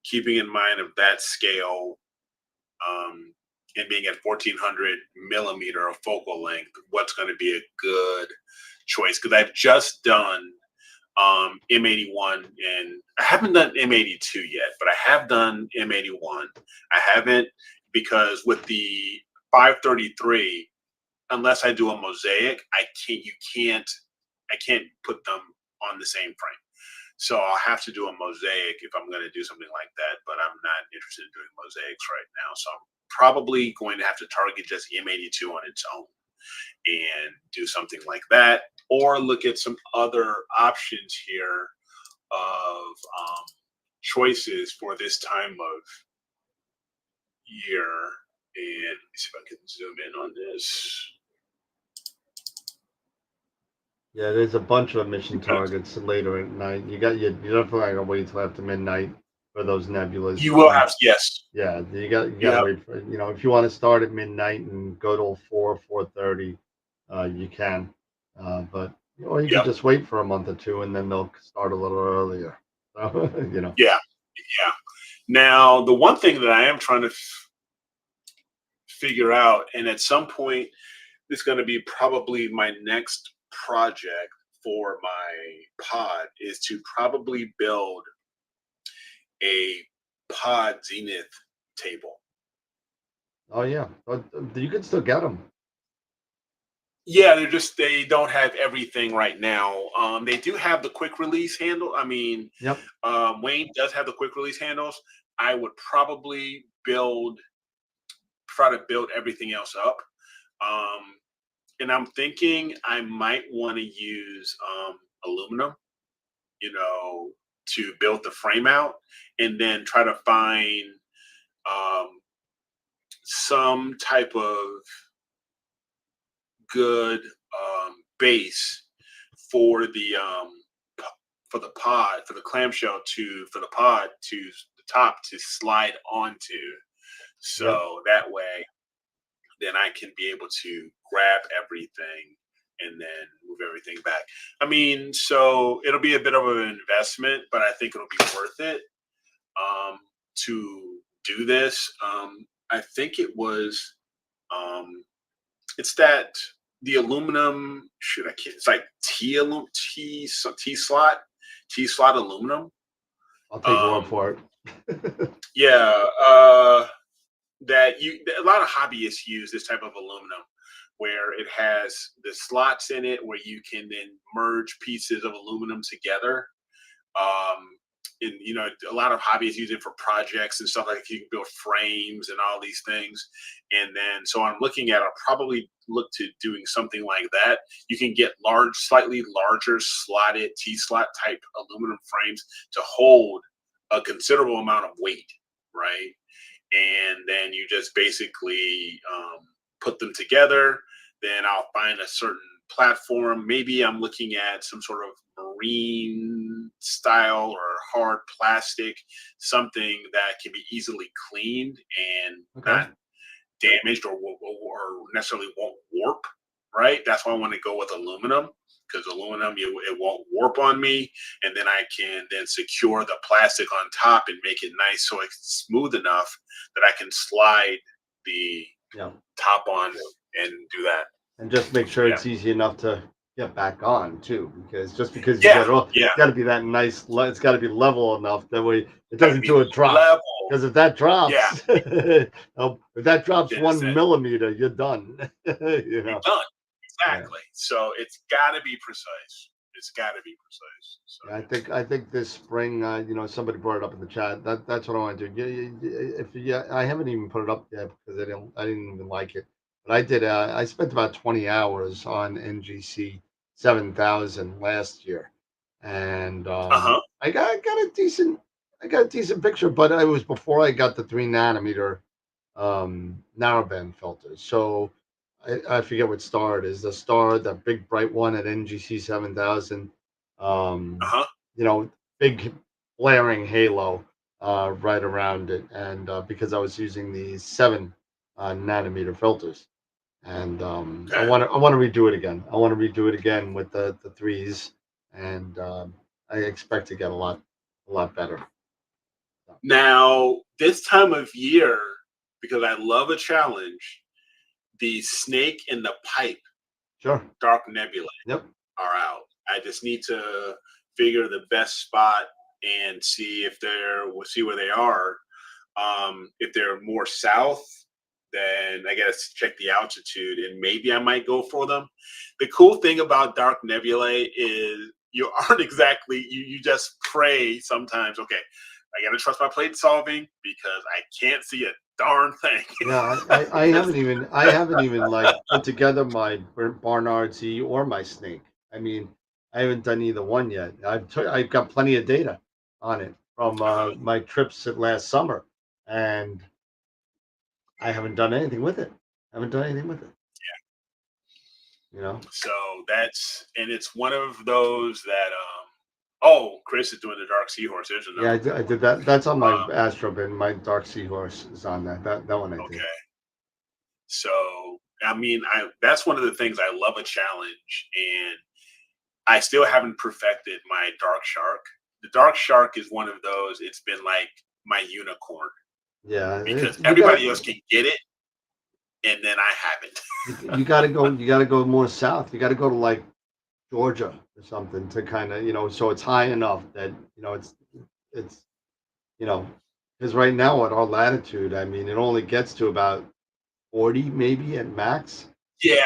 keeping in mind of that scale, and being at 1400 millimeter of focal length, what's going to be a good choice? Because I've just done M81, and I haven't done M82 yet, but I have done M81. I haven't, because with the 533, unless I do a mosaic, I can't put them on the same frame. So I'll have to do a mosaic if I'm going to do something like that, but I'm not interested in doing mosaics right now. So I'm probably going to have to target just M82 on its own and do something like that, or look at some other options here of choices for this time of year. And let me see if I can zoom in on this. Yeah, there's a bunch of emission targets later at night. You definitely gotta wait till after midnight for those nebulas. You will have, yes. Yeah, you gotta wait for, if you want to start at midnight and go till 4:30, you can. But or you can just wait for a month or two and then they'll start a little earlier. So Yeah. Now the one thing that I am trying to figure out, and at some point it's going to be probably my next project for my pod, is to probably build a pod zenith table. Oh yeah, but you can still get them. Yeah, they don't have everything right now. They do have the quick release handle. I mean, Yep. Wayne does have the quick release handles. I would probably try to build everything else up. And I'm thinking I might want to use aluminum, to build the frame out, and then try to find some type of good base for the pod, for the clamshell for the pod to the top to slide onto. So that way, then I can be able to grab everything and then move everything back. I mean, so it'll be a bit of an investment, but I think it'll be worth it to do this. I think it was, it's that the aluminum. Shoot, I can't. It's like T slot aluminum. I'll take your word for it. Yeah, that a lot of hobbyists use this type of aluminum, where it has the slots in it where you can then merge pieces of aluminum together. And a lot of hobbyists use it for projects and stuff, like you can build frames and all these things. And then, so I'm looking at, I'll probably look to doing something like that. You can get slightly larger slotted T-slot type aluminum frames to hold a considerable amount of weight, right? And then you just basically put them together. Then I'll find a certain platform. Maybe I'm looking at some sort of marine style or hard plastic, something that can be easily cleaned and not damaged or necessarily won't warp, right? That's why I want to go with aluminum, because aluminum, it won't warp on me. And then I can then secure the plastic on top and make it nice so it's smooth enough that I can slide the top on and do that. And just make sure it's easy enough to get back on too, because just because you get it off, it's got to be that nice. It's got to be level enough that way it doesn't do a drop. Because if that drops, if that drops 1 millimeter, you're done. You're done. Exactly. So it's got to be precise. It's got to be precise. So. I think this spring, somebody brought it up in the chat. That's what I want to do. I haven't even put it up yet because I didn't even like it. But I did. I spent about 20 hours on NGC 7000 last year, and I got a decent picture. But it was before I got the 3 nanometer narrowband filters. So I forget what star it is. The star, the big bright one at NGC 7000. Big blaring halo right around it, and because I was using the 7 nanometer filters. And I want to redo it again. I want to redo it again with the 3s, and I expect to get a lot better. Now, this time of year, because I love a challenge. The snake in the pipe, Sure. dark nebulae, Yep. are out. I just need to figure the best spot and see where they are. If they're more south, then I gotta check the altitude, and maybe I might go for them. The cool thing about dark nebulae is you aren't exactly you just pray sometimes. Okay, I gotta trust my plate solving because I can't see a darn thing. Yeah, I haven't even like put together my Barnard Z or my snake. I mean, I haven't done either one yet. I've got plenty of data on it from my trips at last summer, and I haven't done anything with it. I haven't done anything with it. You know? So it's one of those that oh, Chris is doing the Dark Seahorse. There's Yeah, another I did that. That's on my um, Astrobin. My Dark Seahorse is on that. That one I did. okay. So I mean, that's one of the things I love a challenge, and I still haven't perfected my Dark Shark. The Dark Shark is one of those. It's been like my unicorn Yeah, because everybody else can get it, and then I haven't. you gotta go. You gotta go more south. You gotta go to like Georgia or something to kind of so it's high enough that it's because right now at our latitude, I mean, it only gets to about 40 maybe at max. Yeah,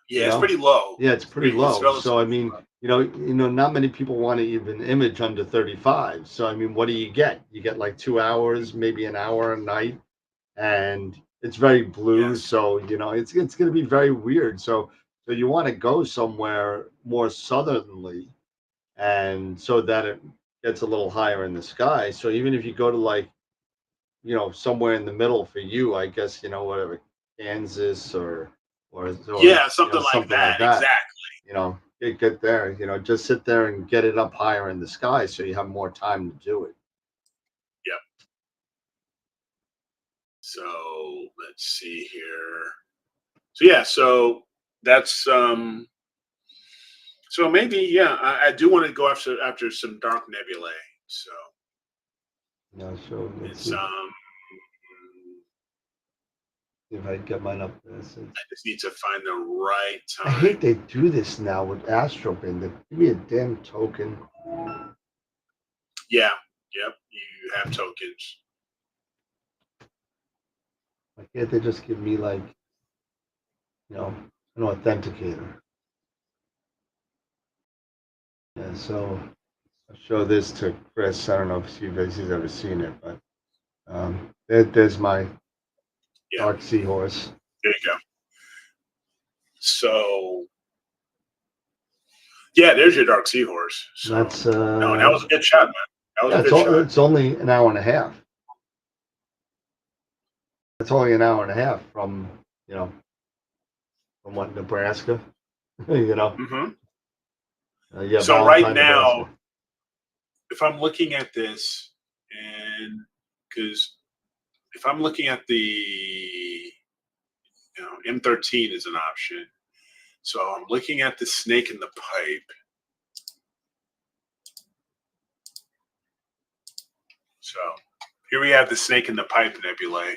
You it's know, pretty low. yeah, it's pretty It's low. So I relatively mean, low. not many people want to even image under 35. So I mean, what do you get? You get like 2 hours, maybe an hour a night, and it's very blue. Yes. So it's going to be very weird. So you want to go somewhere more southerly, and so that it gets a little higher in the sky. So even if you go to like somewhere in the middle for you, I guess whatever Kansas or Yeah, something like something like that. that. Exactly. Get there. Just sit there and get it up higher in the sky so you have more time to do it. Yep. So let's see here. So yeah, so that's so maybe yeah, I do want to go after some dark nebulae. So So let's it's see if I can get mine up there. I just need to find the right I time. hate they do this now with Astrobin. They give me a damn token. Yeah, yep, you have tokens. Why can't they just give me like an authenticator? Yeah, so I'll show this to Chris. I don't know if he's ever seen it, but there's my Yeah, Dark Seahorse. there you go. So yeah, there's your dark seahorse. So That's no, that was a good shot, man. That was yeah, a good shot. it's only an hour and a half. It's only an hour and a half from from what, Nebraska. Hmm. Yeah, So right Valentine, now, Nebraska. if I'm looking at this, and because if I'm looking at the M13 is an option. So I'm looking at the snake in the pipe. So here we have the snake in the pipe nebulae,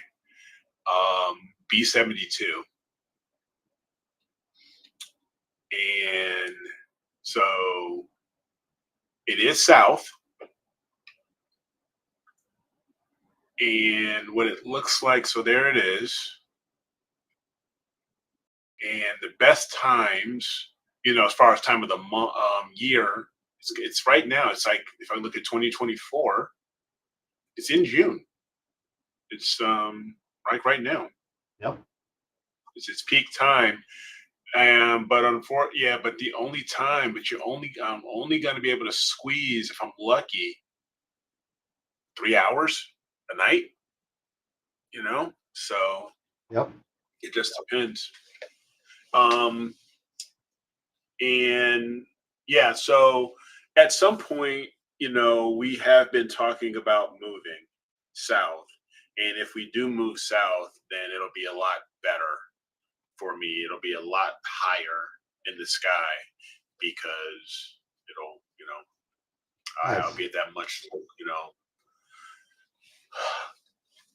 B72. And so it is south. And what it looks like, so there it is. And the best times, as far as time of the year, it's right now. It's like if I look at 2024, it's in June. It's like right now. Yep. It's its peak time. But the only time, but I'm only going to be able to squeeze if I'm lucky 3 hours a night. So Yep. it just depends. Um, and yeah, so at some point, we have been talking about moving south, and if we do move south, then it'll be a lot better for me. It'll be a lot higher in the sky because I'll Nice. be at that much,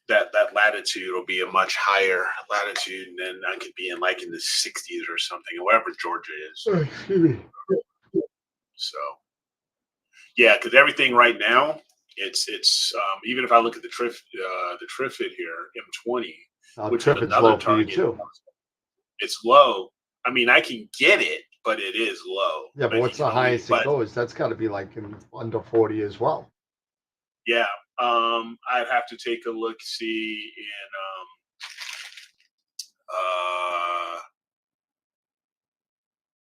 that latitude will be a much higher latitude, and then I could be in like in the 60s or something, or wherever Georgia is. Oh, excuse me. So yeah, because everything right now, it's even if I look at the Trifid here, M20, which is Trifid's another low for you target, too. it's low. I mean, I can get it, but it is low. Yeah, but Like, what's you the can only, highest it goes? That's got to be like in under 40 as well. yeah, I'd have to take a look, see in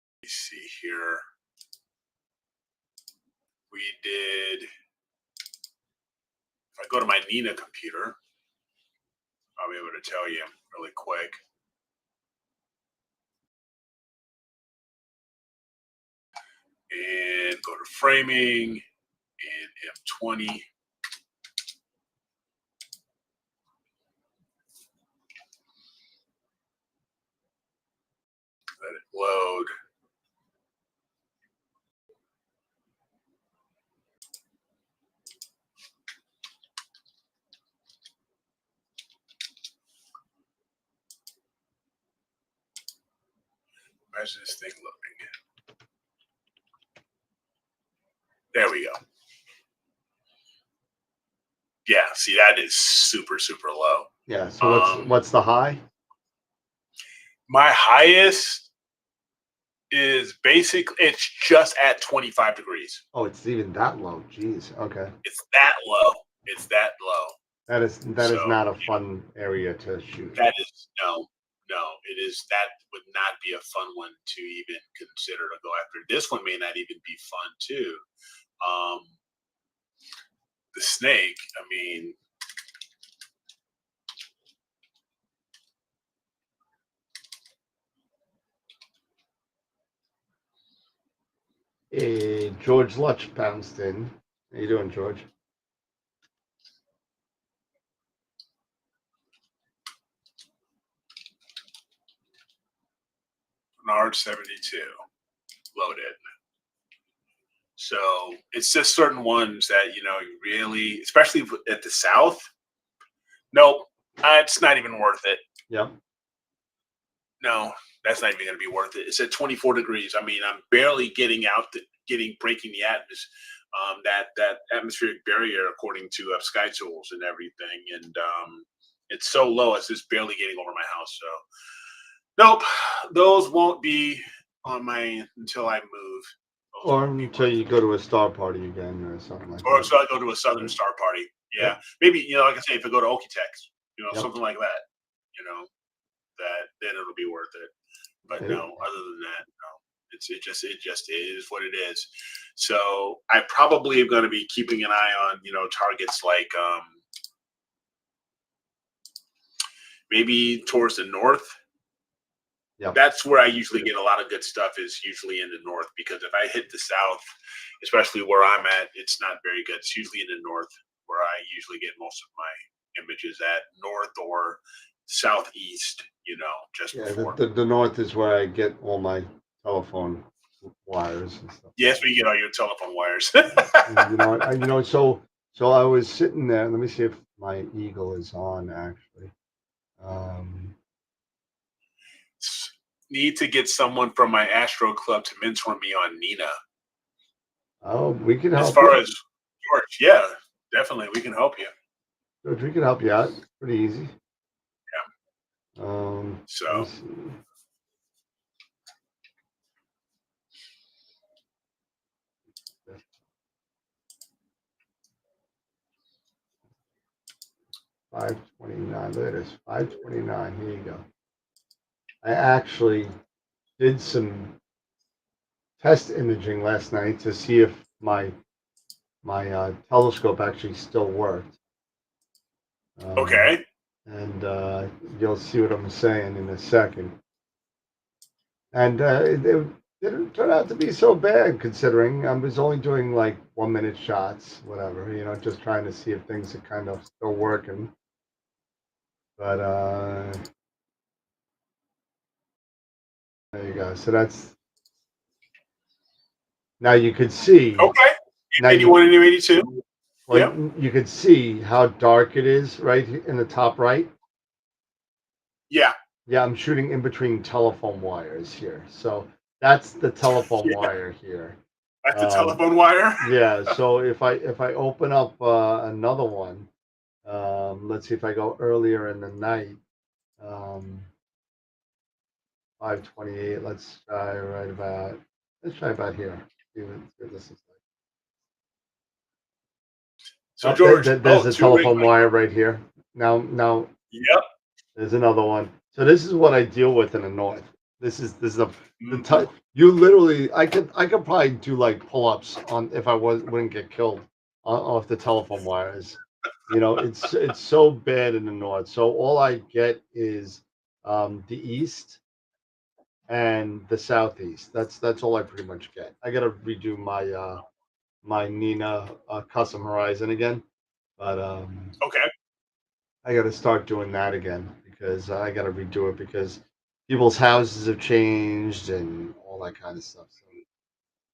let me see here. We did. If I go to my Nina computer, I'll be able to tell you really quick. And go to framing and M20. Let it load. Where's this thing loading? There we go. Yeah, see, that is super, super low. Yeah. So what's the high? My highest is it's just at 25 degrees. Oh, it's even that low. Jeez. Okay. It's that low. It's that low. That is not a fun area to shoot. That is no. It is, that would not be a fun one to even consider to go after. This one may not even be fun too. The snake, I mean, Hey, George Lutch bounced in. How you doing, George? Bernard 72 loaded. So it's just certain ones that, you know, you really, especially at the South. Nope, it's not even worth it. Yep. No, that's not even going to be worth it. It's at 24 degrees. I mean, I'm barely getting out, breaking the atmosphere, that atmospheric barrier according to Sky Tools and everything, and it's so low, it's just barely getting over my house. So, nope, those won't be on my until I move. Or until you go to a star party again or something like that. Or so I go to a Southern Star Party. Yeah, Yep. maybe, you know, like I say, if I go to Okie-Tex, you know, Yep. something like that, you know, then it'll be worth it. But Okay. no, other than that, no. It just is what it is. So I probably am going to be keeping an eye on, you know, targets like maybe towards the north. Yep. That's where I usually get a lot of good stuff, is usually in the north, because if I hit the south, especially where I'm at, it's not very good. It's usually in the north where I usually get most of my images at, north or southeast, you know, just before. The north is where I get all my telephone wires and stuff. Yes, where you get all your telephone wires. And, so I was sitting there. Let me see if my Eagle is on actually. Need to get someone from my Astro Club to mentor me on Nina. Oh, we can help. As far as George, yeah, definitely, we can help you. George, we can help you out. Pretty easy. Yeah. So. Let me see. $529. Look at this. $529. Here you go. I actually did some test imaging last night to see if my telescope actually still worked. Okay. And you'll see what I'm saying in a second. And it didn't turn out to be so bad, considering I was only doing like 1 minute shots, whatever, you know, just trying to see if things are kind of still working. But there you go. So that's, now you could see. Okay. 81 and 82. Well, Yep. you could see how dark it is right in the top right. Yeah. Yeah, I'm shooting in between telephone wires here. So that's the telephone Yeah. wire here. That's the telephone wire. Yeah, so if I open up another one, let's see if I go earlier in the night, um, 5:28. Let's try about here. See what this is like. So Oh, George, there's a two ring telephone light. wire right here. Now Yep. there's another one. So this is what I deal with in the north. This is the Mhm. type you literally I could probably do like pull-ups on if I wouldn't get killed off the telephone wires. It's so bad in the north. So all I get is the east and the southeast. That's all I pretty much get. I gotta redo my Nina custom horizon again, but Okay. I got to start doing that again because I got to redo it because people's houses have changed and all that kind of stuff.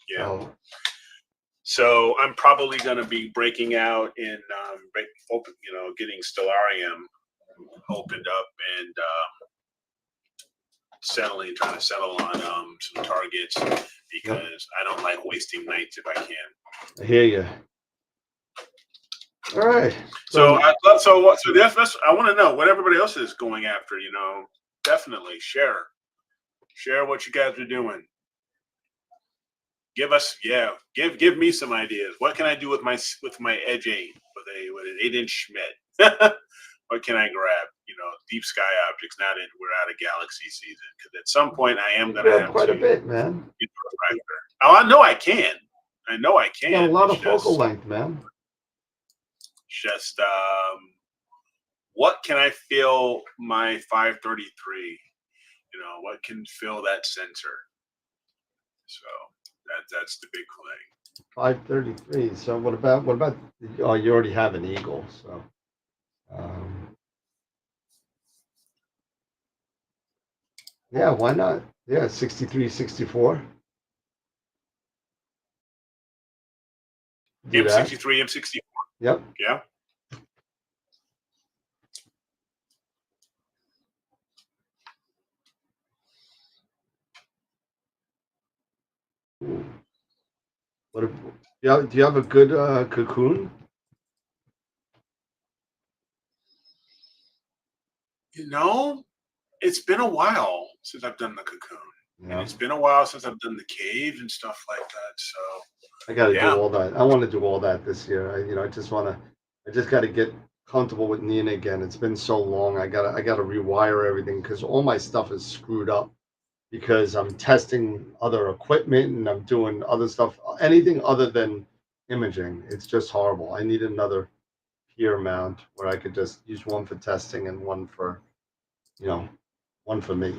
Yeah. So So I'm probably going to be breaking out in open, getting Stellarium opened up and trying to settle on some targets because I don't like wasting nights if I can. I hear you. All right. So that's I want to know what everybody else is going after. Definitely share what you guys are doing. Give me some ideas. What can I do with my Edge 8 with an 8-inch Schmidt? What can I grab? Deep sky objects. Now that we're out of galaxy season, because at some point I am going to grab have quite to a bit, man. get a refractor. Oh, I know I can. I know I You got a can. lot It's of focal just length, man. what can I fill my 533? What can fill that sensor? So that's the big thing. 533. So what about? Oh, you already have an Eagle, so. Yeah, why not? Yeah, 63, 64. Do that. M63, M64. Yep. Yeah. What? Do you have a good cocoon? It's been a while since I've done the cocoon. And Yeah. it's been a while since I've done the cave and stuff like that. So I got to do yeah. all that. I want to do all that this year. I just got to get comfortable with Nina again. It's been so long. I got to rewire everything because all my stuff is screwed up because I'm testing other equipment and I'm doing other stuff. Anything other than imaging, it's just horrible. I need another peer mount where I could just use one for testing and one for, you know, one for me.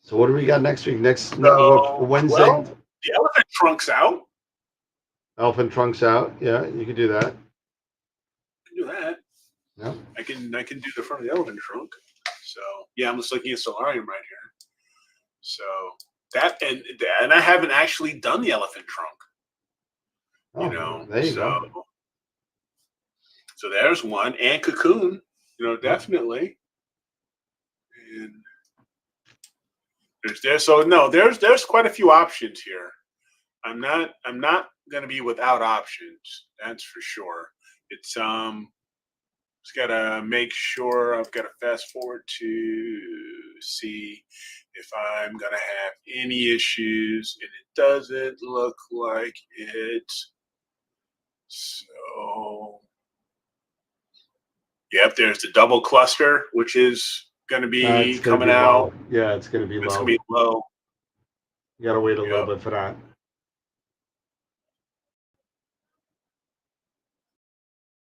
So what do we got next week? Wednesday, Well, the elephant trunk's out. elephant trunks out. Yeah, you could do that. I can do that. Yeah. I can do the front of the elephant trunk. So yeah, I'm just looking at solarium right here. So and I haven't actually done the elephant trunk. Oh, there you go. So there's one, and cocoon. Definitely. And there's quite a few options here. I'm not going to be without options. That's for sure. It's just got to make sure I've got to fast forward to see if I'm going to have any issues, and it doesn't look like it. So, yep, there's the double cluster, which is going to be It's going to coming be out. low. Yeah, it's going to be It's low. going to be low. You got to wait a little Yep. bit for that.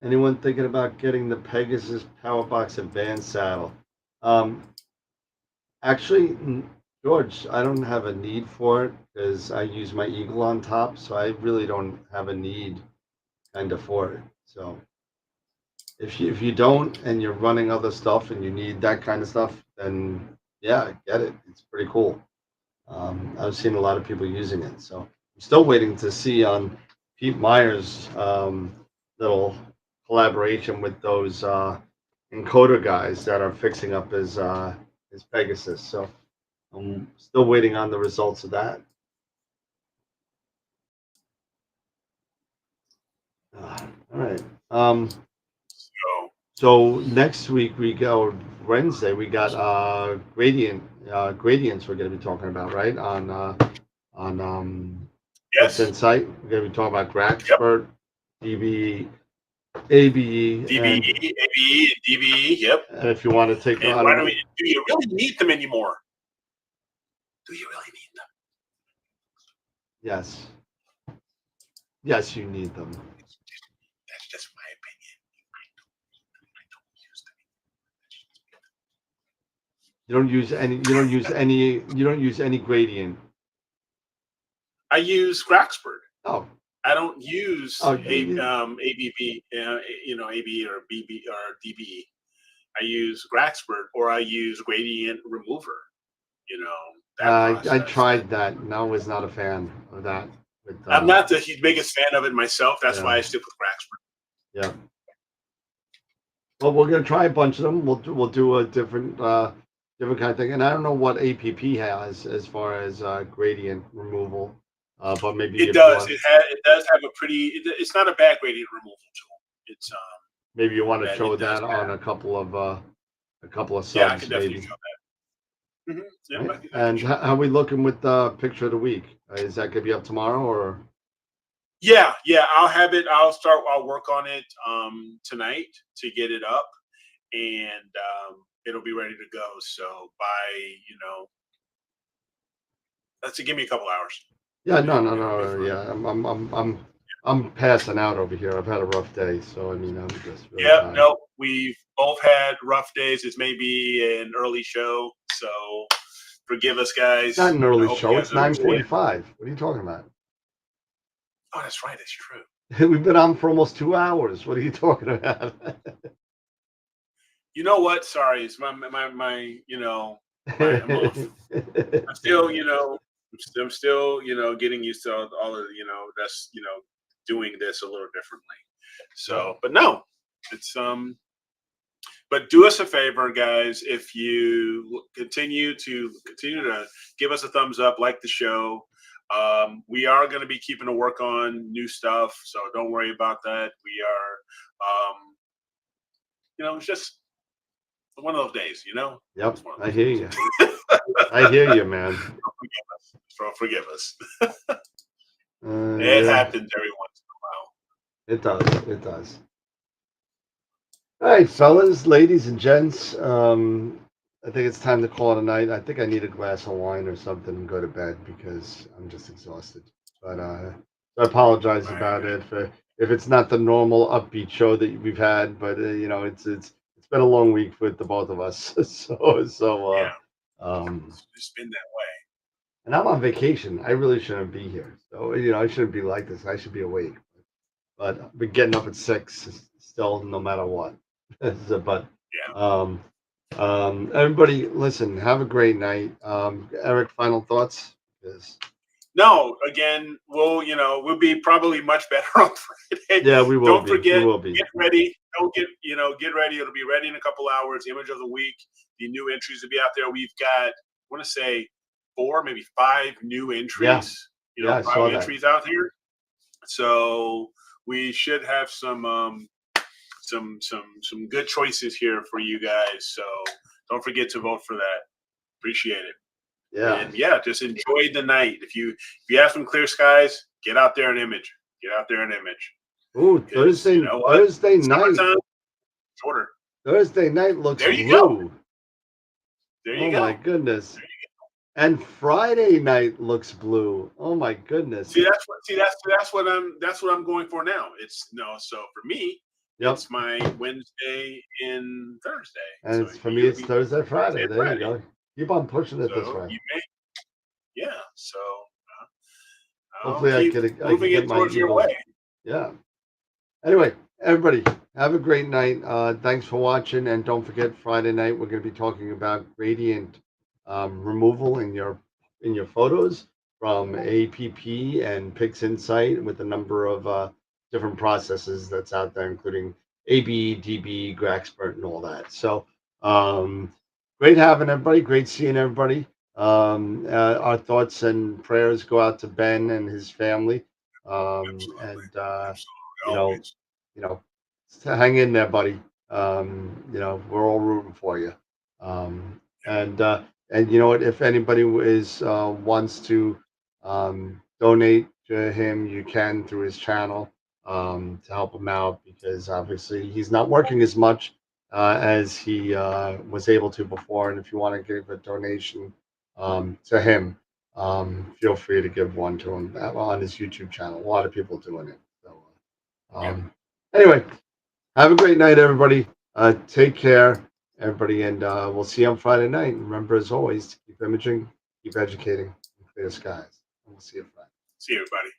Anyone thinking about getting the Pegasus Powerbox Advanced saddle? Actually, George, I don't have a need for it because I use my Eagle on top, so I really don't have a need kind of for it. So if you don't and you're running other stuff and you need that kind of stuff, then yeah, get it. It's pretty cool. I've seen a lot of people using it. So I'm still waiting to see on Pete Meyer's little collaboration with those encoder guys that are fixing up his Pegasus. So I'm still waiting on the results of that. All right. So So next week we go Wednesday. We got gradients. We're going to be talking about right on yes, PIXINSIGHT. We're going to be talking about yep. Graxpert, DBE, ABE, DBE, ABE, and DBE, yep. and if you want to take, And I why don't do know. we? Do you really need them anymore? Do you really need them? Yes, yes, you need them. That's just my opinion. I don't use them. You don't use any. You don't use any. You don't use any gradient. I use Graxpert. Oh, I don't use oh, you- ABB, AB or BB or DBE. I use Graxpert or I use Gradient Remover. That process. I tried that, and I was not a fan of that. With, I'm not the biggest fan of it myself. That's Yeah. why I stick with Graxpert. Yeah. Well, we're gonna try a bunch of them. We'll do a different kind of thing, and I don't know what APP has as far as gradient removal, but maybe It if does. you It does have a pretty. It's not a bad gradient removal tool. It's maybe you want to that show it does that on have. a couple of Yeah, I subs, can definitely maybe. show that. Yep, Right? I can And show that. how we looking with the picture of the week? Is that gonna be up tomorrow or? Yeah, I'll have it. I'll work on it tonight to get it up, and it'll be ready to go. So by let's give me a couple hours. Yeah, no, It'll be fine. yeah, I'm passing out over here. I've had a rough day, so I mean, I'm just really Yep. tired. No, we've both had rough days. This may be an early show, so forgive us, guys. It's not an I early hope show. you It's guys understand. 9:45. What are you talking about? Oh, that's right. That's true. We've been on for almost 2 hours. What are you talking about? You know what? Sorry, it's my I'm off. I'm still I'm still getting used to all of that's doing this a little differently. So, but no, it's But do us a favor, guys. If you continue to give us a thumbs up, like the show. We are going to be keeping to work on new stuff, so don't worry about that. We are, it's just one of those days, Yep, It's one of I those hear days. you. I hear you, man. Forgive us. Uh, It yeah, happens every once in a while. it does. It does. All right, fellas, ladies, and gents. I think it's time to call it a night. I think I need a glass of wine or something and go to bed because I'm just exhausted. But I apologize I about agree. it if it's not the normal upbeat show that we've had. But it's been a long week with the both of us. Yeah, Um, it's been that way. and I'm on vacation. I really shouldn't be here. So I shouldn't be like this. I should be awake. But I've been getting up at 6 still, no matter what. But Yeah. um, everybody, listen. Have a great night. Eric, final thoughts? Yes. No, again, we'll be probably much better on Friday. Yeah, we will Don't be. We forget, will be. get ready. Don't get ready. It'll be ready in a couple hours. Image of the week, the new entries will be out there. We've got, I want to say 4, maybe 5 new entries. Yeah, I 5 saw that. entries out here. So we should have some good choices here for you guys. So don't forget to vote for that. Appreciate it. Yeah. And yeah, just enjoy the night. If you have some clear skies, get out there and image. Get out there and image. Ooh, 'Cause Thursday. you know what? Thursday night. Summertime, shorter. Thursday night looks There you blue. go. There Oh you go. my goodness. And Friday night looks blue. Oh my goodness. See, that's what I'm going for now. It's so for me, Yep. it's my Wednesday and Thursday. And So it's for me, it's Thursday, Friday. There Friday. you go. Keep on pushing it this So way. you may, yeah. So Hopefully, I'll keep I can moving get it my towards your Eagles. way. Yeah. Anyway, everybody, have a great night. Thanks for watching, and don't forget Friday night we're going to be talking about gradient removal in your photos from APP and PIXINSIGHT with a number of different processes that's out there, including AB, DB, Graxpert, and all that. So great having everybody. Great seeing everybody. Our thoughts and prayers go out to Ben and his family. And you know, Always. you know, hang in there, buddy. We're all rooting for you. And you know what? If anybody is wants to donate to him, you can through his channel to help him out because obviously he's not working as much as he was able to before. And if you want to give a donation to him, feel free to give one to him on his YouTube channel. A lot of people doing it. So, anyway, have a great night, everybody. Take care, everybody, and we'll see you on Friday night. Remember, as always, to keep imaging, keep educating, and clear skies. And we'll see you Friday. See you, everybody.